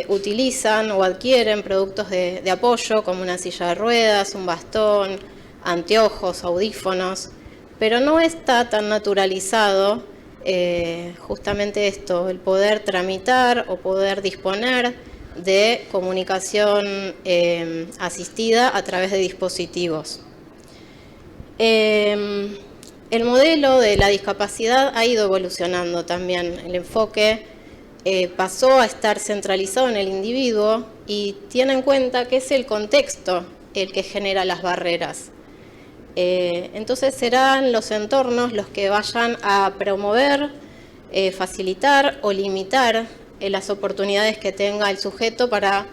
utilizan o adquieren productos de apoyo como una silla de ruedas, un bastón, anteojos, audífonos, pero no está tan naturalizado justamente esto, el poder tramitar o poder disponer de comunicación asistida a través de dispositivos. El modelo de la discapacidad ha ido evolucionando también. El enfoque pasó a estar centralizado en el individuo y tiene en cuenta que es el contexto el que genera las barreras. Entonces serán los entornos los que vayan a promover, facilitar o limitar las oportunidades que tenga el sujeto para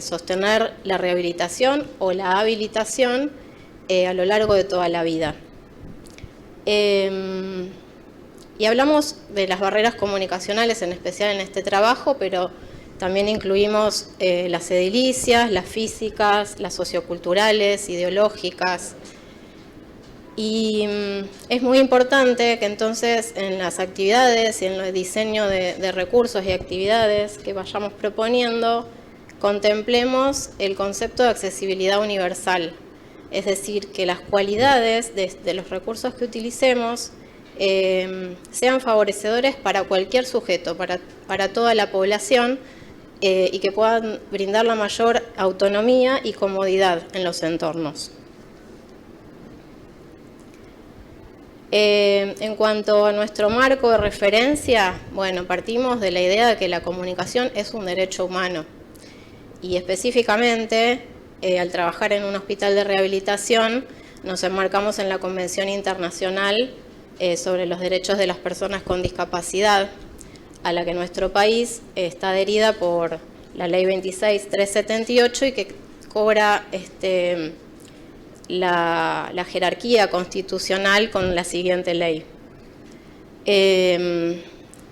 sostener la rehabilitación o la habilitación a lo largo de toda la vida. Y hablamos de las barreras comunicacionales, en especial en este trabajo, pero también incluimos las edilicias, las físicas, las socioculturales, ideológicas. Y es muy importante que entonces en las actividades y en el diseño de recursos y actividades que vayamos proponiendo, contemplemos el concepto de accesibilidad universal. Es decir, que las cualidades de los recursos que utilicemos sean favorecedores para cualquier sujeto, para toda la población, y que puedan brindar la mayor autonomía y comodidad en los entornos. En cuanto a nuestro marco de referencia, bueno, partimos de la idea de que la comunicación es un derecho humano y específicamente al trabajar en un hospital de rehabilitación nos enmarcamos en la Convención Internacional sobre los Derechos de las Personas con Discapacidad, a la que nuestro país está adherida por la Ley 26.378 y que cobra la jerarquía constitucional con la siguiente ley.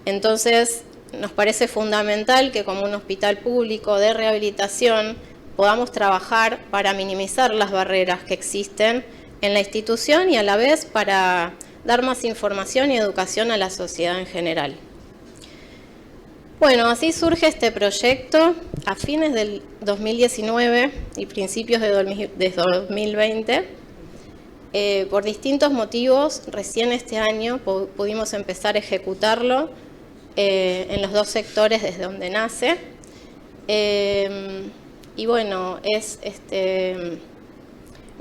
Entonces, nos parece fundamental que como un hospital público de rehabilitación podamos trabajar para minimizar las barreras que existen en la institución y a la vez para dar más información y educación a la sociedad en general. Bueno, así surge este proyecto a fines del 2019 y principios de 2020. Por distintos motivos, recién este año pudimos empezar a ejecutarlo en los dos sectores desde donde nace. Y bueno, es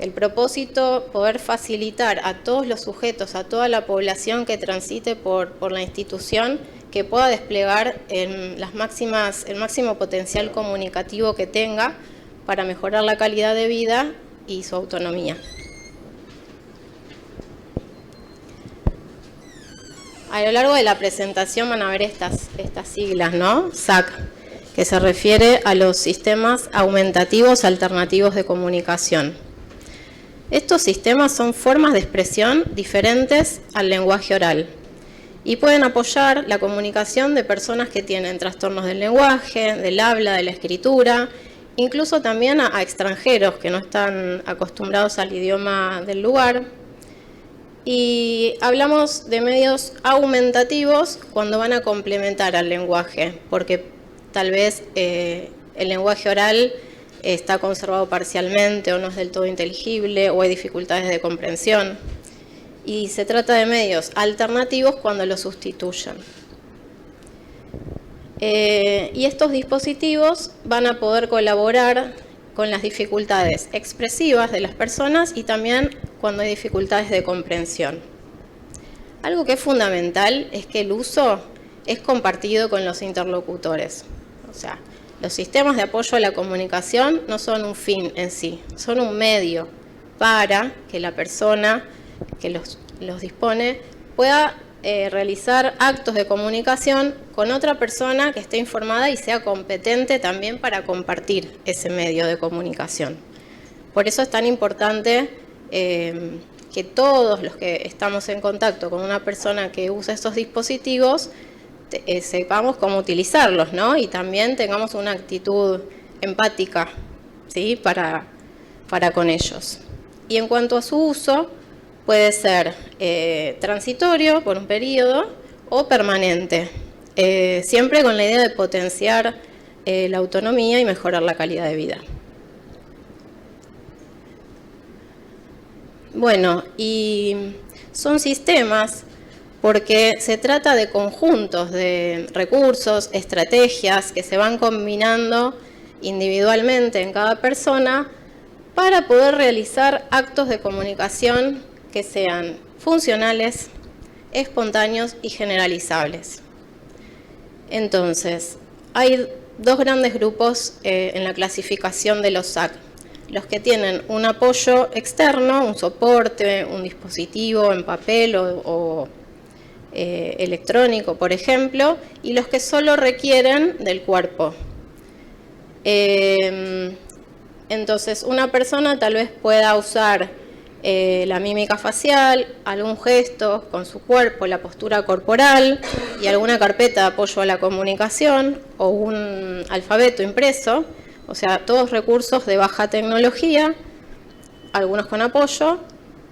el propósito poder facilitar a todos los sujetos, a toda la población que transite por la institución, que pueda desplegar el máximo potencial comunicativo que tenga para mejorar la calidad de vida y su autonomía. A lo largo de la presentación van a ver estas siglas, ¿no? SAC, que se refiere a los sistemas aumentativos alternativos de comunicación. Estos sistemas son formas de expresión diferentes al lenguaje oral y pueden apoyar la comunicación de personas que tienen trastornos del lenguaje, del habla, de la escritura, incluso también a extranjeros que no están acostumbrados al idioma del lugar. Y hablamos de medios aumentativos cuando van a complementar al lenguaje, porque tal vez el lenguaje oral está conservado parcialmente o no es del todo inteligible o hay dificultades de comprensión. Y se trata de medios alternativos cuando lo sustituyen. Y estos dispositivos van a poder colaborar con las dificultades expresivas de las personas y también cuando hay dificultades de comprensión. Algo que es fundamental es que el uso es compartido con los interlocutores. O sea, los sistemas de apoyo a la comunicación no son un fin en sí, son un medio para que la persona que los dispone pueda realizar actos de comunicación con otra persona que esté informada y sea competente también para compartir ese medio de comunicación. Por eso es tan importante que todos los que estamos en contacto con una persona que usa estos dispositivos sepamos cómo utilizarlos, ¿no? Y también tengamos una actitud empática, ¿sí? para con ellos. Y en cuanto a su uso, puede ser transitorio por un periodo o permanente, siempre con la idea de potenciar la autonomía y mejorar la calidad de vida. Bueno, y son sistemas porque se trata de conjuntos de recursos, estrategias que se van combinando individualmente en cada persona para poder realizar actos de comunicación que sean funcionales, espontáneos y generalizables. Entonces, hay dos grandes grupos en la clasificación de los SAC. Los que tienen un apoyo externo, un soporte, un dispositivo en papel o electrónico, por ejemplo, y los que solo requieren del cuerpo. Entonces, una persona tal vez pueda usar la mímica facial, algún gesto con su cuerpo, la postura corporal y alguna carpeta de apoyo a la comunicación o un alfabeto impreso, o sea, todos recursos de baja tecnología, algunos con apoyo,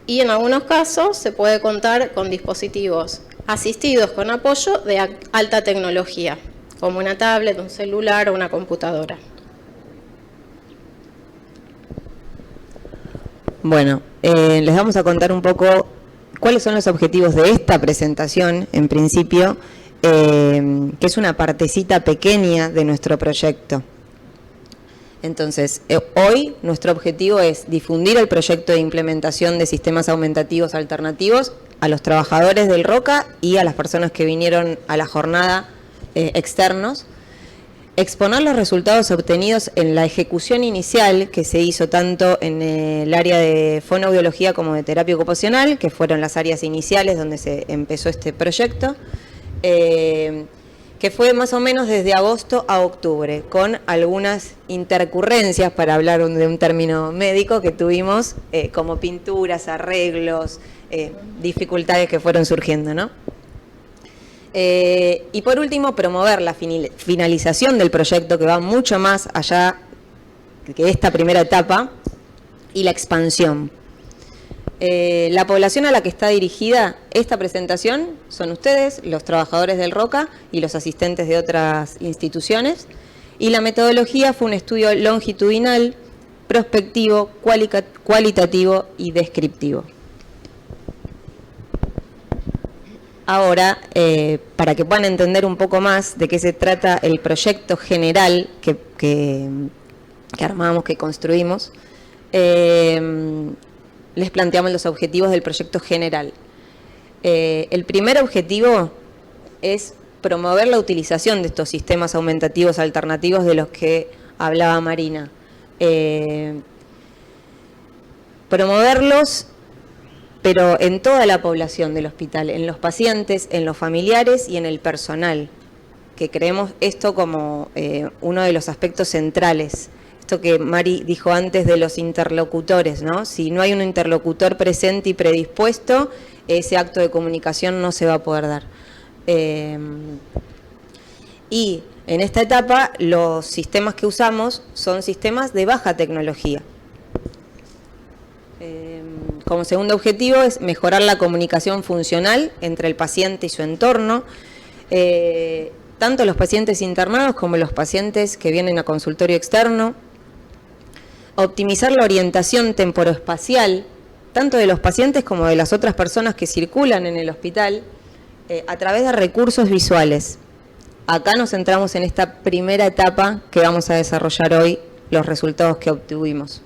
y en algunos casos se puede contar con dispositivos asistidos con apoyo de alta tecnología, como una tablet, un celular o una computadora. Bueno, les vamos a contar un poco ¿Cuáles son los objetivos de esta presentación, en principio, que es una partecita pequeña de nuestro proyecto? Entonces, hoy nuestro objetivo es difundir el proyecto de implementación de sistemas aumentativos alternativos a los trabajadores del ROCA y a las personas que vinieron a la jornada externos, exponer los resultados obtenidos en la ejecución inicial que se hizo tanto en el área de fonoaudiología como de terapia ocupacional, que fueron las áreas iniciales donde se empezó este proyecto, que fue más o menos desde agosto a octubre, con algunas intercurrencias, para hablar de un término médico, que tuvimos como pinturas, arreglos, dificultades que fueron surgiendo, ¿no? Y por último, promover la finalización del proyecto, que va mucho más allá que esta primera etapa, y la expansión. La población a la que está dirigida esta presentación son ustedes, los trabajadores del ROCA y los asistentes de otras instituciones, y la metodología fue un estudio longitudinal, prospectivo, cualitativo y descriptivo. Ahora, para que puedan entender un poco más de qué se trata el proyecto general que armamos, que construimos, les planteamos los objetivos del proyecto general. El primer objetivo es promover la utilización de estos sistemas aumentativos alternativos de los que hablaba Marina. Promoverlos, pero en toda la población del hospital, en los pacientes, en los familiares y en el personal, que creemos esto como uno de los aspectos centrales. Esto que Mari dijo antes de los interlocutores, ¿no? Si no hay un interlocutor presente y predispuesto, ese acto de comunicación no se va a poder dar. Y en esta etapa, los sistemas que usamos son sistemas de baja tecnología. Como segundo objetivo es mejorar la comunicación funcional entre el paciente y su entorno, tanto los pacientes internados como los pacientes que vienen a consultorio externo. Optimizar la orientación temporoespacial, tanto de los pacientes como de las otras personas que circulan en el hospital, a través de recursos visuales. Acá nos centramos en esta primera etapa que vamos a desarrollar hoy, los resultados que obtuvimos.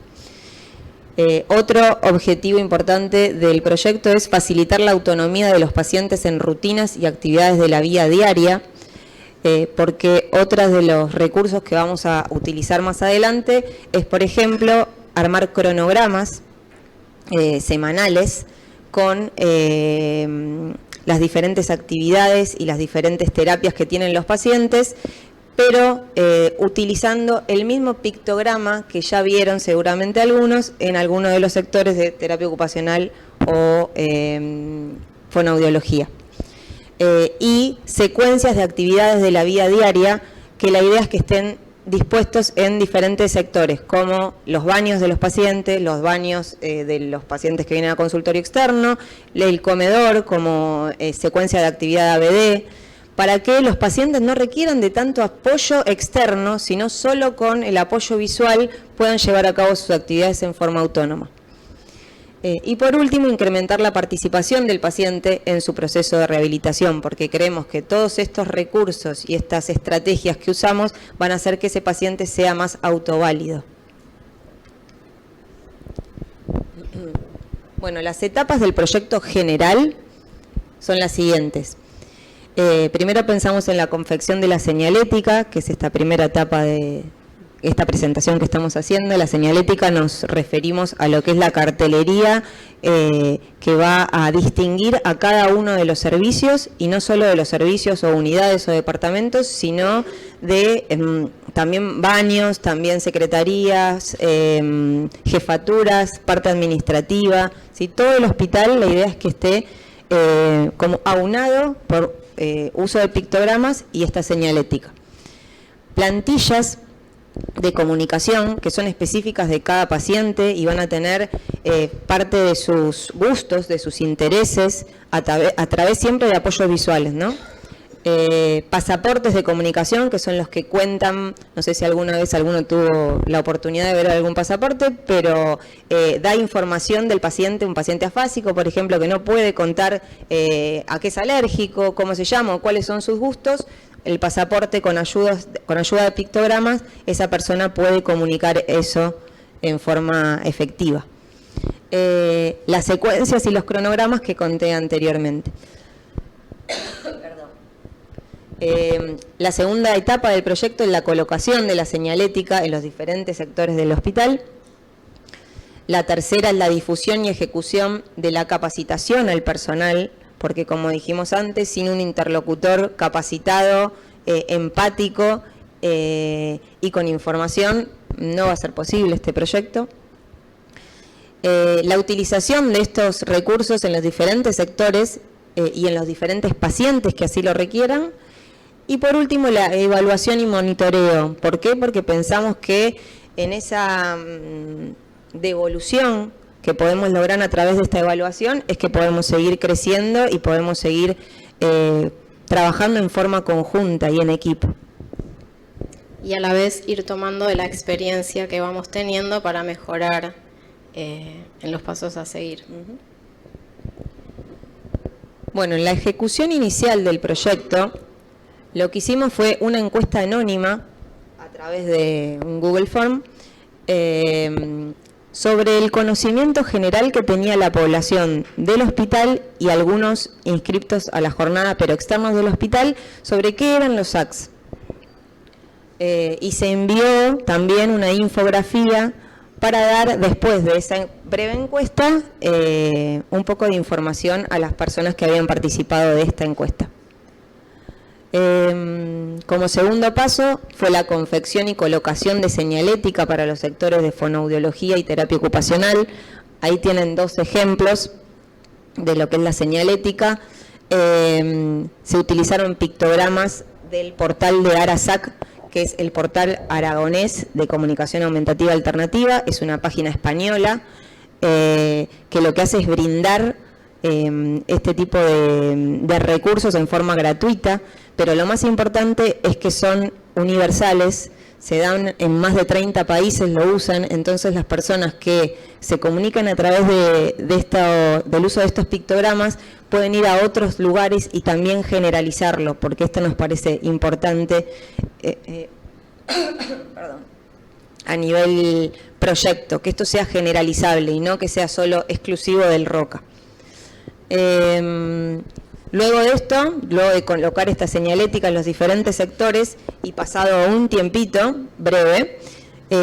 Otro objetivo importante del proyecto es facilitar la autonomía de los pacientes en rutinas y actividades de la vida diaria, porque otros de los recursos que vamos a utilizar más adelante es, por ejemplo, armar cronogramas semanales con las diferentes actividades y las diferentes terapias que tienen los pacientes, pero utilizando el mismo pictograma que ya vieron seguramente algunos en alguno de los sectores de terapia ocupacional o fonoaudiología. Y secuencias de actividades de la vida diaria, que la idea es que estén dispuestos en diferentes sectores, como los baños de los pacientes, los baños de los pacientes que vienen a consultorio externo, el comedor como secuencia de actividad ABD, para que los pacientes no requieran de tanto apoyo externo, sino solo con el apoyo visual puedan llevar a cabo sus actividades en forma autónoma. Y por último, incrementar la participación del paciente en su proceso de rehabilitación, porque creemos que todos estos recursos y estas estrategias que usamos van a hacer que ese paciente sea más autoválido. Bueno, las etapas del proyecto general son las siguientes. Primero pensamos en la confección de la señalética, que es esta primera etapa de esta presentación que estamos haciendo. La señalética nos referimos a lo que es la cartelería que va a distinguir a cada uno de los servicios, y no solo de los servicios o unidades o departamentos, sino de también baños, también secretarías, jefaturas, parte administrativa. ¿Sí? Todo el hospital, la idea es que esté como aunado por uso de pictogramas y esta señalética. Plantillas de comunicación que son específicas de cada paciente y van a tener parte de sus gustos, de sus intereses, a través siempre de apoyos visuales, ¿no? pasaportes de comunicación, que son los que cuentan, no sé si alguna vez alguno tuvo la oportunidad de ver algún pasaporte, pero da información del paciente, un paciente afásico, por ejemplo, que no puede contar a qué es alérgico, cómo se llama o cuáles son sus gustos. El pasaporte con ayuda de pictogramas, esa persona puede comunicar eso en forma efectiva. Las secuencias y los cronogramas que conté anteriormente. La segunda etapa del proyecto es la colocación de la señalética en los diferentes sectores del hospital. La tercera es la difusión y ejecución de la capacitación al personal, porque como dijimos antes, sin un interlocutor capacitado, empático y con información, no va a ser posible este proyecto. La utilización de estos recursos en los diferentes sectores y en los diferentes pacientes que así lo requieran. Y por último, la evaluación y monitoreo. ¿Por qué? Porque pensamos que en esa devolución que podemos lograr a través de esta evaluación es que podemos seguir creciendo y podemos seguir trabajando en forma conjunta y en equipo. Y a la vez ir tomando de la experiencia que vamos teniendo para mejorar en los pasos a seguir. Bueno, en la ejecución inicial del proyecto, lo que hicimos fue una encuesta anónima a través de un Google Form sobre el conocimiento general que tenía la población del hospital y algunos inscriptos a la jornada, pero externos del hospital, sobre qué eran los SACs. Y se envió también una infografía para dar, después de esa breve encuesta, un poco de información a las personas que habían participado de esta encuesta. Como segundo paso fue la confección y colocación de señalética para los sectores de fonoaudiología y terapia ocupacional. Ahí tienen dos ejemplos de lo que es la señalética. Se utilizaron pictogramas del portal de ARASAC, que es el portal aragonés de comunicación aumentativa alternativa. Es una página española que lo que hace es brindar este tipo de recursos en forma gratuita, pero lo más importante es que son universales, se dan en más de 30 países, lo usan, entonces las personas que se comunican a través del uso de estos pictogramas pueden ir a otros lugares y también generalizarlo, porque esto nos parece importante a nivel proyecto, que esto sea generalizable y no que sea solo exclusivo del ROCA. Luego de esto, luego de colocar esta señalética en los diferentes sectores y pasado un tiempito breve,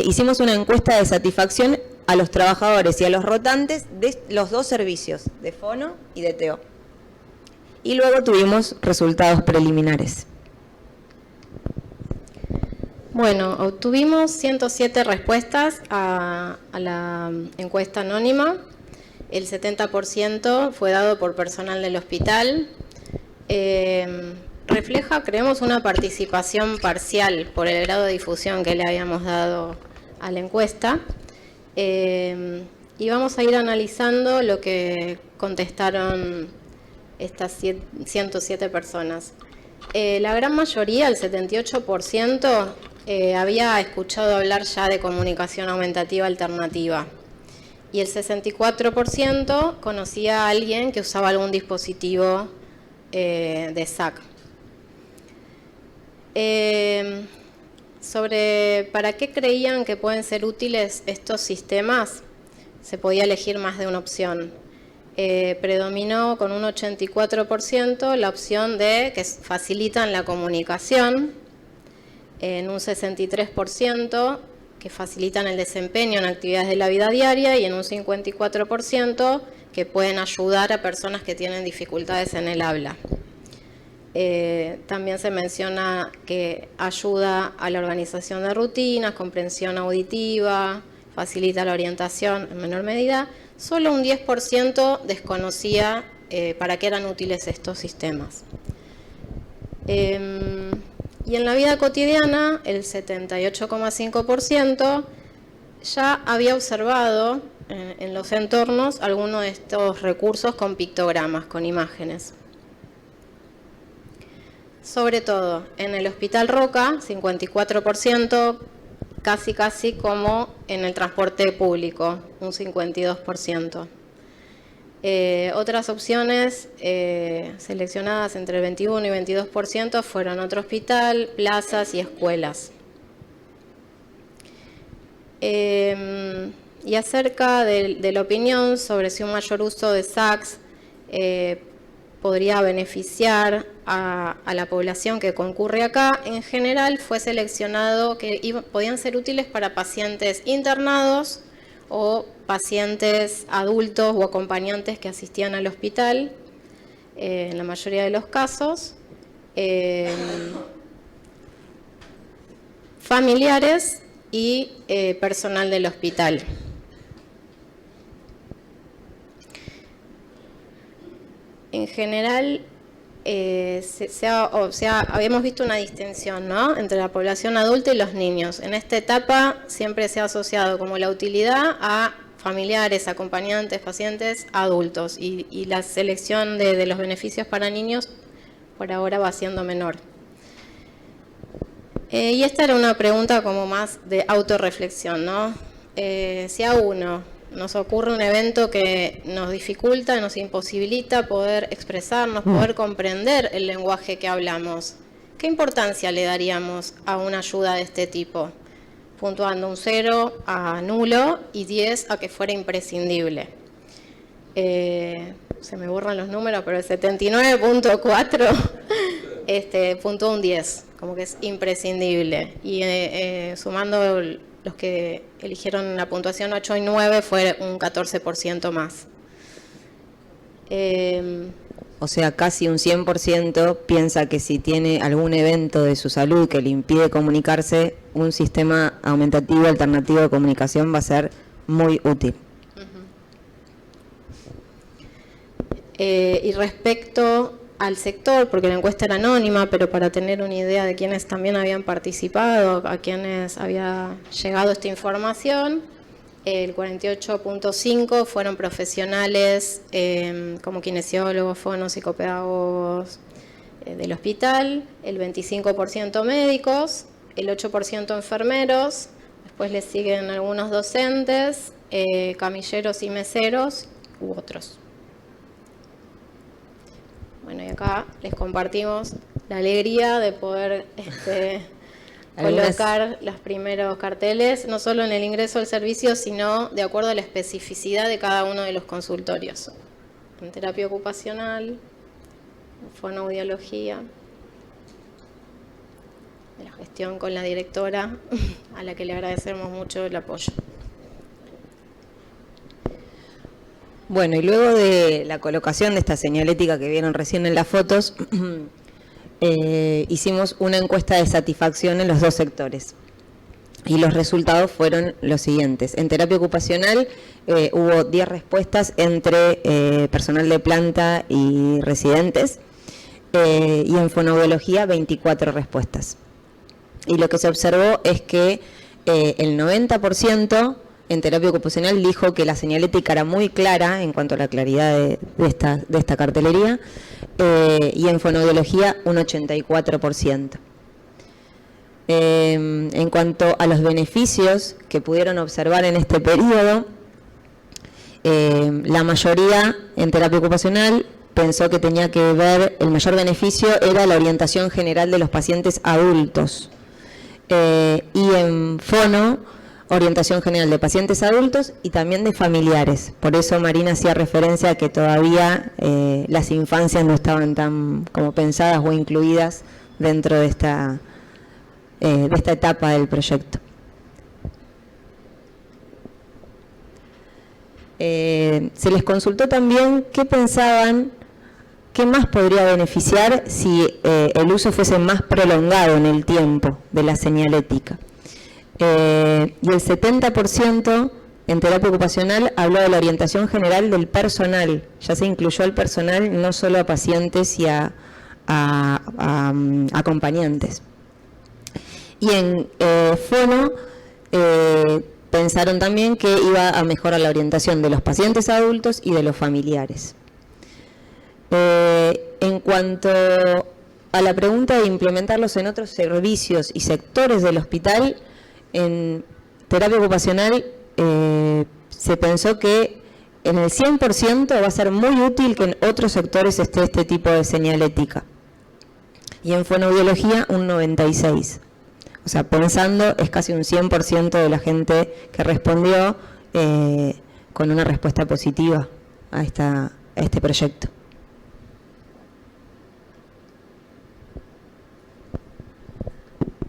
hicimos una encuesta de satisfacción a los trabajadores y a los rotantes de los dos servicios, de fono y de TO. Y luego tuvimos resultados preliminares. Bueno, obtuvimos 107 respuestas a la encuesta anónima. El 70% fue dado por personal del hospital. Refleja, creemos, una participación parcial por el grado de difusión que le habíamos dado a la encuesta. Y vamos a ir analizando lo que contestaron estas 107 personas. La gran mayoría, el 78%, había escuchado hablar ya de comunicación aumentativa alternativa. Y el 64% conocía a alguien que usaba algún dispositivo de SAC. Sobre para qué creían que pueden ser útiles estos sistemas, se podía elegir más de una opción. Predominó con un 84% la opción de que facilitan la comunicación, en un 63% que facilitan el desempeño en actividades de la vida diaria y en un 54% que pueden ayudar a personas que tienen dificultades en el habla. También se menciona que ayuda a la organización de rutinas, comprensión auditiva, facilita la orientación en menor medida. Solo un 10% desconocía para qué eran útiles estos sistemas. Y en la vida cotidiana, el 78,5% ya había observado en los entornos algunos de estos recursos con pictogramas, con imágenes. sobre todo en el Hospital Roca, 54%, casi como en el transporte público, un 52%. Otras opciones seleccionadas entre el 21 y 22% fueron otro hospital, plazas y escuelas. Y acerca de la opinión sobre si un mayor uso de SACs podría beneficiar a la población que concurre acá, en general fue seleccionado que podían ser útiles para pacientes internados o pacientes adultos o acompañantes que asistían al hospital, en la mayoría de los casos, familiares y personal del hospital. En general, habíamos visto una distinción, ¿no?, entre la población adulta y los niños. En esta etapa siempre se ha asociado como la utilidad a familiares, acompañantes, pacientes adultos, y la selección de los beneficios para niños por ahora va siendo menor. Y esta era una pregunta como más de autorreflexión, ¿no? Si a uno nos ocurre un evento que nos dificulta, nos imposibilita poder expresarnos, poder comprender el lenguaje que hablamos, ¿qué importancia le daríamos a una ayuda de este tipo? Puntuando un 0 a nulo y 10 a que fuera imprescindible. Se me borran los números, pero el 79.4 puntuó un 10, como que es imprescindible. Y sumando los que eligieron la puntuación 8 y 9 fue un 14% más. O sea, casi un 100% piensa que si tiene algún evento de su salud que le impide comunicarse, un sistema aumentativo alternativo de comunicación va a ser muy útil. Y respecto al sector, porque la encuesta era anónima, pero para tener una idea de quiénes también habían participado, a quienes había llegado esta información, el 48.5 fueron profesionales como kinesiólogos, fonos, psicopedagogos del hospital, el 25% médicos, el 8% enfermeros, después le siguen algunos docentes, camilleros y meseros u otros. Bueno, y acá les compartimos la alegría de poder colocar los primeros carteles, no solo en el ingreso al servicio, sino de acuerdo a la especificidad de cada uno de los consultorios. En terapia ocupacional, en fonoaudiología, de la gestión con la directora, a la que le agradecemos mucho el apoyo. Bueno, y luego de la colocación de esta señalética que vieron recién en las fotos, hicimos una encuesta de satisfacción en los dos sectores. Y los resultados fueron los siguientes. En terapia ocupacional hubo 10 respuestas entre personal de planta y residentes, y en fonoaudiología 24 respuestas. Y lo que se observó es que el 90% en terapia ocupacional dijo que la señalética era muy clara en cuanto a la claridad de esta cartelería, y en fonoaudiología un 84%. En cuanto a los beneficios que pudieron observar en este periodo, la mayoría en terapia ocupacional pensó que tenía que ver, el mayor beneficio era la orientación general de los pacientes adultos, y en fono, orientación general de pacientes adultos y también de familiares. Por eso Marina hacía referencia a que todavía las infancias no estaban tan como pensadas o incluidas dentro de esta etapa del proyecto. Se les consultó también qué pensaban, qué más podría beneficiar si el uso fuese más prolongado en el tiempo de la señalética. Y el 70% en terapia ocupacional habló de la orientación general del personal. Ya se incluyó al personal, no solo a pacientes y a acompañantes. Y en fono pensaron también que iba a mejorar la orientación de los pacientes adultos y de los familiares. En cuanto a la pregunta de implementarlos en otros servicios y sectores del hospital, en terapia ocupacional se pensó que en el 100% va a ser muy útil que en otros sectores esté este tipo de señalética. Y en fonoaudiología un 96%. O sea, pensando, es casi un 100% de la gente que respondió con una respuesta positiva a este proyecto.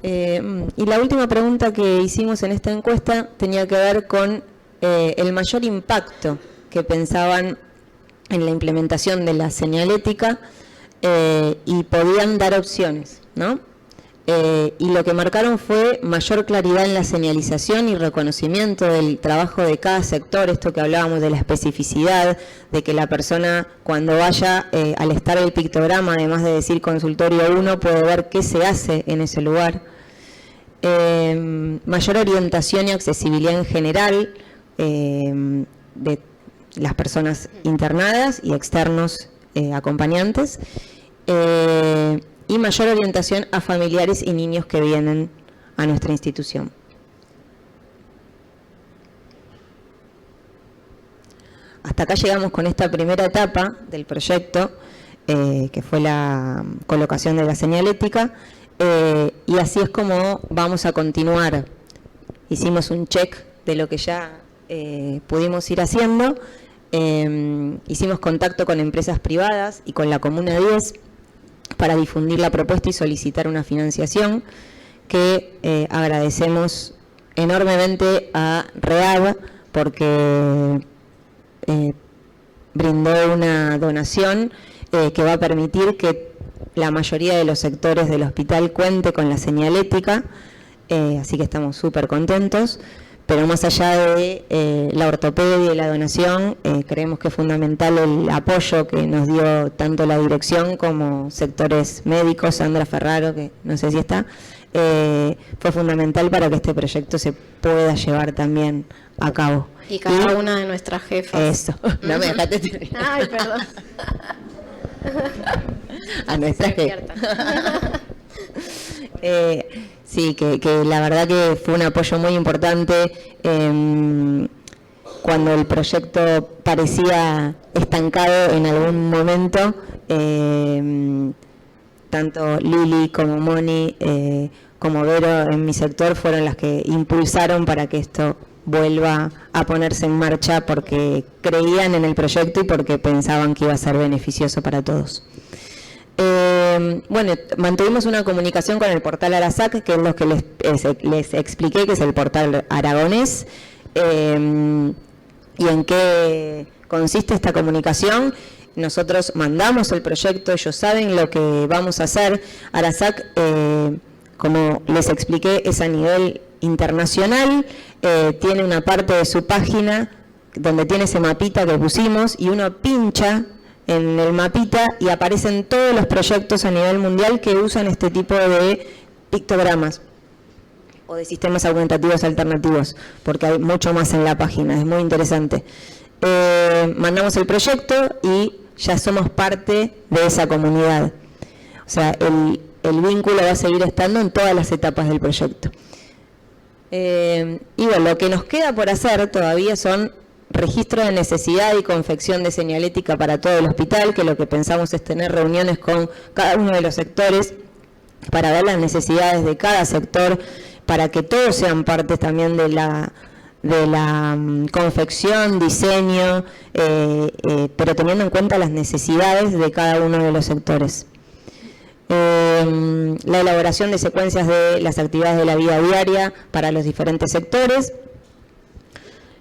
Y la última pregunta que hicimos en esta encuesta tenía que ver con el mayor impacto que pensaban en la implementación de la señalética y podían dar opciones, ¿no? Y lo que marcaron fue mayor claridad en la señalización y reconocimiento del trabajo de cada sector, esto que hablábamos de la especificidad, de que la persona cuando vaya al estar el pictograma, además de decir consultorio 1, puede ver qué se hace en ese lugar. Mayor orientación y accesibilidad en general de las personas internadas y externos acompañantes. Y mayor orientación a familiares y niños que vienen a nuestra institución. Hasta acá llegamos con esta primera etapa del proyecto, que fue la colocación de la señalética, y así es como vamos a continuar. Hicimos un check de lo que ya pudimos ir haciendo, hicimos contacto con empresas privadas y con la Comuna 10, para difundir la propuesta y solicitar una financiación que agradecemos enormemente a REAB porque brindó una donación que va a permitir que la mayoría de los sectores del hospital cuente con la señalética, así que estamos súper contentos. Pero más allá de la ortopedia y la donación, creemos que es fundamental el apoyo que nos dio tanto la dirección como sectores médicos. Sandra Ferraro, que no sé si está, fue fundamental para que este proyecto se pueda llevar también a cabo. Y cada una de nuestras jefas. Eso, no me dejaste terminar. Ay, perdón. A nuestra jefa. Sí, que la verdad que fue un apoyo muy importante cuando el proyecto parecía estancado en algún momento. Tanto Lili como Moni como Vero en mi sector fueron las que impulsaron para que esto vuelva a ponerse en marcha porque creían en el proyecto y porque pensaban que iba a ser beneficioso para todos. Bueno, mantuvimos una comunicación con el portal Arasac, que es lo que les expliqué, que es el portal aragonés, y en qué consiste esta comunicación. Nosotros mandamos el proyecto, ellos saben lo que vamos a hacer. Arasac, como les expliqué, es a nivel internacional, tiene una parte de su página donde tiene ese mapita que pusimos y uno pincha en el mapita y aparecen todos los proyectos a nivel mundial que usan este tipo de pictogramas o de sistemas augmentativos alternativos, porque hay mucho más en la página, es muy interesante. Mandamos el proyecto y ya somos parte de esa comunidad. O sea, el vínculo va a seguir estando en todas las etapas del proyecto. Y bueno, lo que nos queda por hacer todavía son registro de necesidad y confección de señalética para todo el hospital, que lo que pensamos es tener reuniones con cada uno de los sectores para ver las necesidades de cada sector, para que todos sean parte también de la confección, diseño, pero teniendo en cuenta las necesidades de cada uno de los sectores. La elaboración de secuencias de las actividades de la vida diaria para los diferentes sectores,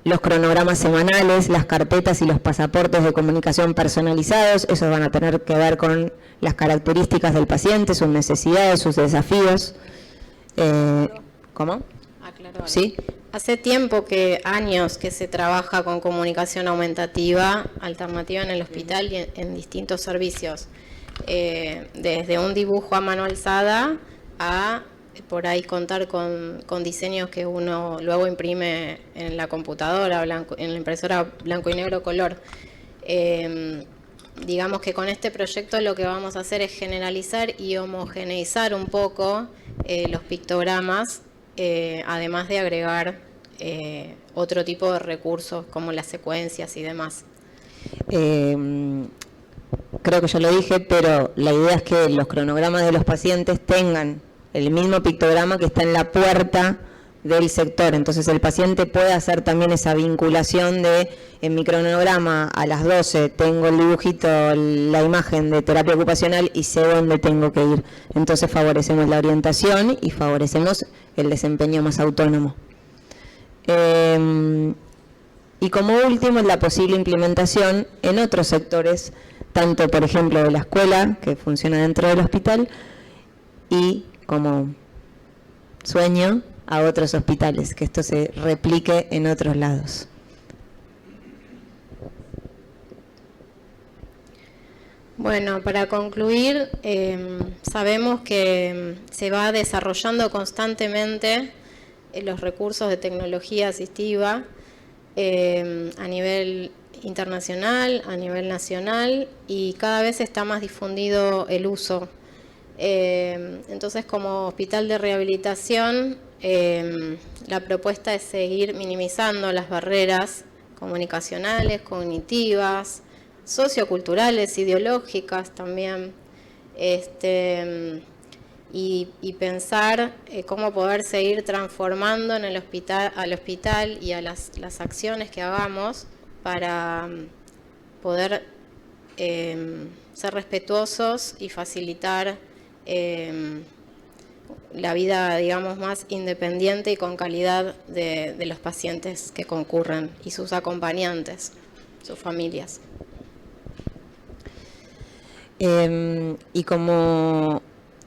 los cronogramas semanales, las carpetas y los pasaportes de comunicación personalizados, esos van a tener que ver con las características del paciente, sus necesidades, sus desafíos. ¿Cómo? Aclaro. ¿Sí? Hace tiempo años que se trabaja con comunicación aumentativa, alternativa en el hospital y en distintos servicios. Desde un dibujo a mano alzada a por ahí contar con diseños que uno luego imprime en la computadora, en la impresora blanco y negro color. digamos que con este proyecto lo que vamos a hacer es generalizar y homogeneizar un poco los pictogramas, además de agregar otro tipo de recursos como las secuencias y demás. Creo que ya lo dije, pero la idea es que los cronogramas de los pacientes tengan el mismo pictograma que está en la puerta del sector. Entonces el paciente puede hacer también esa vinculación de, en mi cronograma a las 12 tengo el dibujito, la imagen de terapia ocupacional y sé dónde tengo que ir. Entonces favorecemos la orientación y favorecemos el desempeño más autónomo. Y como último, la posible implementación en otros sectores, tanto por ejemplo de la escuela, que funciona dentro del hospital, y como sueño a otros hospitales, que esto se replique en otros lados. Bueno, para concluir, sabemos que se va desarrollando constantemente los recursos de tecnología asistiva a nivel internacional, a nivel nacional, y cada vez está más difundido el uso. Entonces, como hospital de rehabilitación, la propuesta es seguir minimizando las barreras comunicacionales, cognitivas, socioculturales, ideológicas también, y pensar cómo poder seguir transformando en el hospital, al hospital y a las acciones que hagamos para poder ser respetuosos y facilitar la vida, digamos, más independiente y con calidad de los pacientes que concurren y sus acompañantes, sus familias. Y como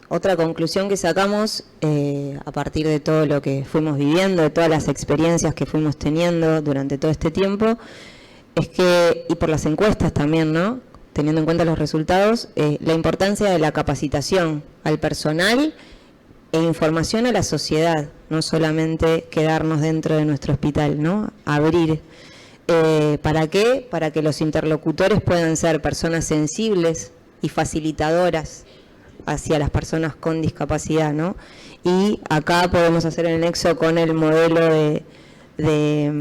otra conclusión que sacamos a partir de todo lo que fuimos viviendo, de todas las experiencias que fuimos teniendo durante todo este tiempo, es que, y por las encuestas también, ¿no?, teniendo en cuenta los resultados, la importancia de la capacitación al personal e información a la sociedad, no solamente quedarnos dentro de nuestro hospital, ¿no?, abrir. ¿Para qué? Para que los interlocutores puedan ser personas sensibles y facilitadoras hacia las personas con discapacidad, ¿no? Y acá podemos hacer el nexo con el modelo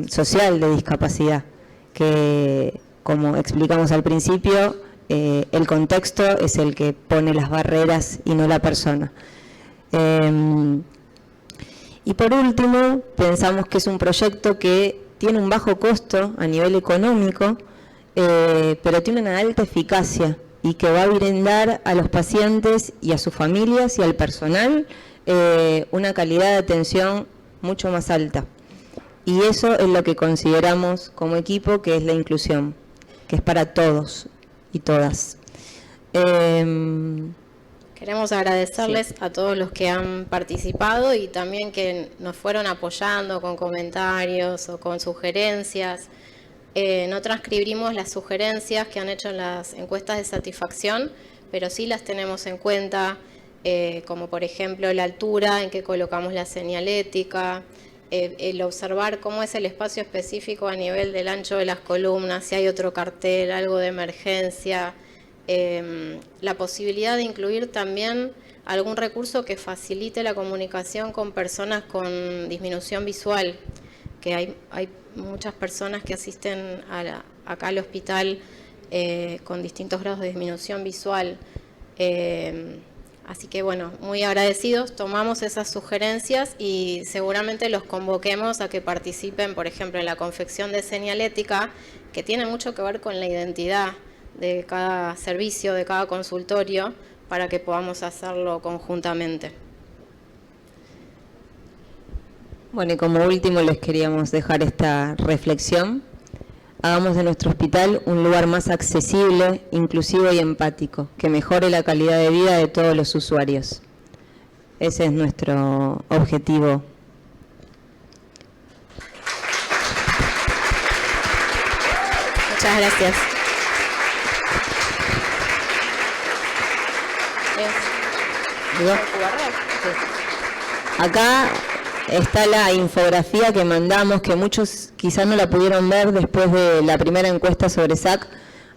social de discapacidad, que, como explicamos al principio, el contexto es el que pone las barreras y no la persona. Y por último, pensamos que es un proyecto que tiene un bajo costo a nivel económico, pero tiene una alta eficacia y que va a brindar a los pacientes y a sus familias y al personal una calidad de atención mucho más alta. Y eso es lo que consideramos como equipo que es la inclusión, que es para todos y todas. Queremos agradecerles a todos los que han participado y también que nos fueron apoyando con comentarios o con sugerencias. No transcribimos las sugerencias que han hecho en las encuestas de satisfacción, pero sí las tenemos en cuenta, como por ejemplo la altura en que colocamos la señalética, el observar cómo es el espacio específico a nivel del ancho de las columnas, si hay otro cartel, algo de emergencia, la posibilidad de incluir también algún recurso que facilite la comunicación con personas con disminución visual, que hay muchas personas que asisten acá al hospital con distintos grados de disminución visual. Así que bueno, muy agradecidos, tomamos esas sugerencias y seguramente los convoquemos a que participen, por ejemplo, en la confección de señalética, que tiene mucho que ver con la identidad de cada servicio, de cada consultorio, para que podamos hacerlo conjuntamente. Bueno, y como último les queríamos dejar esta reflexión. Hagamos de nuestro hospital un lugar más accesible, inclusivo y empático, que mejore la calidad de vida de todos los usuarios. Ese es nuestro objetivo. Muchas gracias. Acá está la infografía que mandamos, que muchos quizás no la pudieron ver después de la primera encuesta sobre SAC.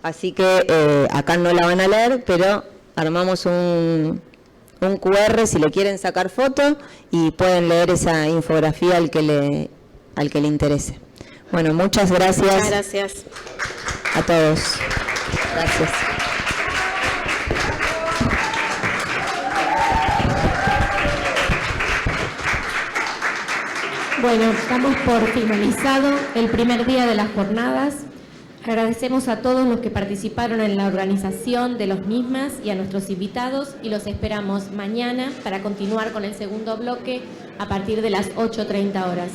así que acá no la van a leer, pero armamos un QR si le quieren sacar foto y pueden leer esa infografía al que le interese. Bueno, muchas gracias. Muchas gracias a todos. Gracias. Bueno, estamos por finalizado el primer día de las jornadas. Agradecemos a todos los que participaron en la organización de los mismas y a nuestros invitados y los esperamos mañana para continuar con el segundo bloque a partir de las 8:30 horas.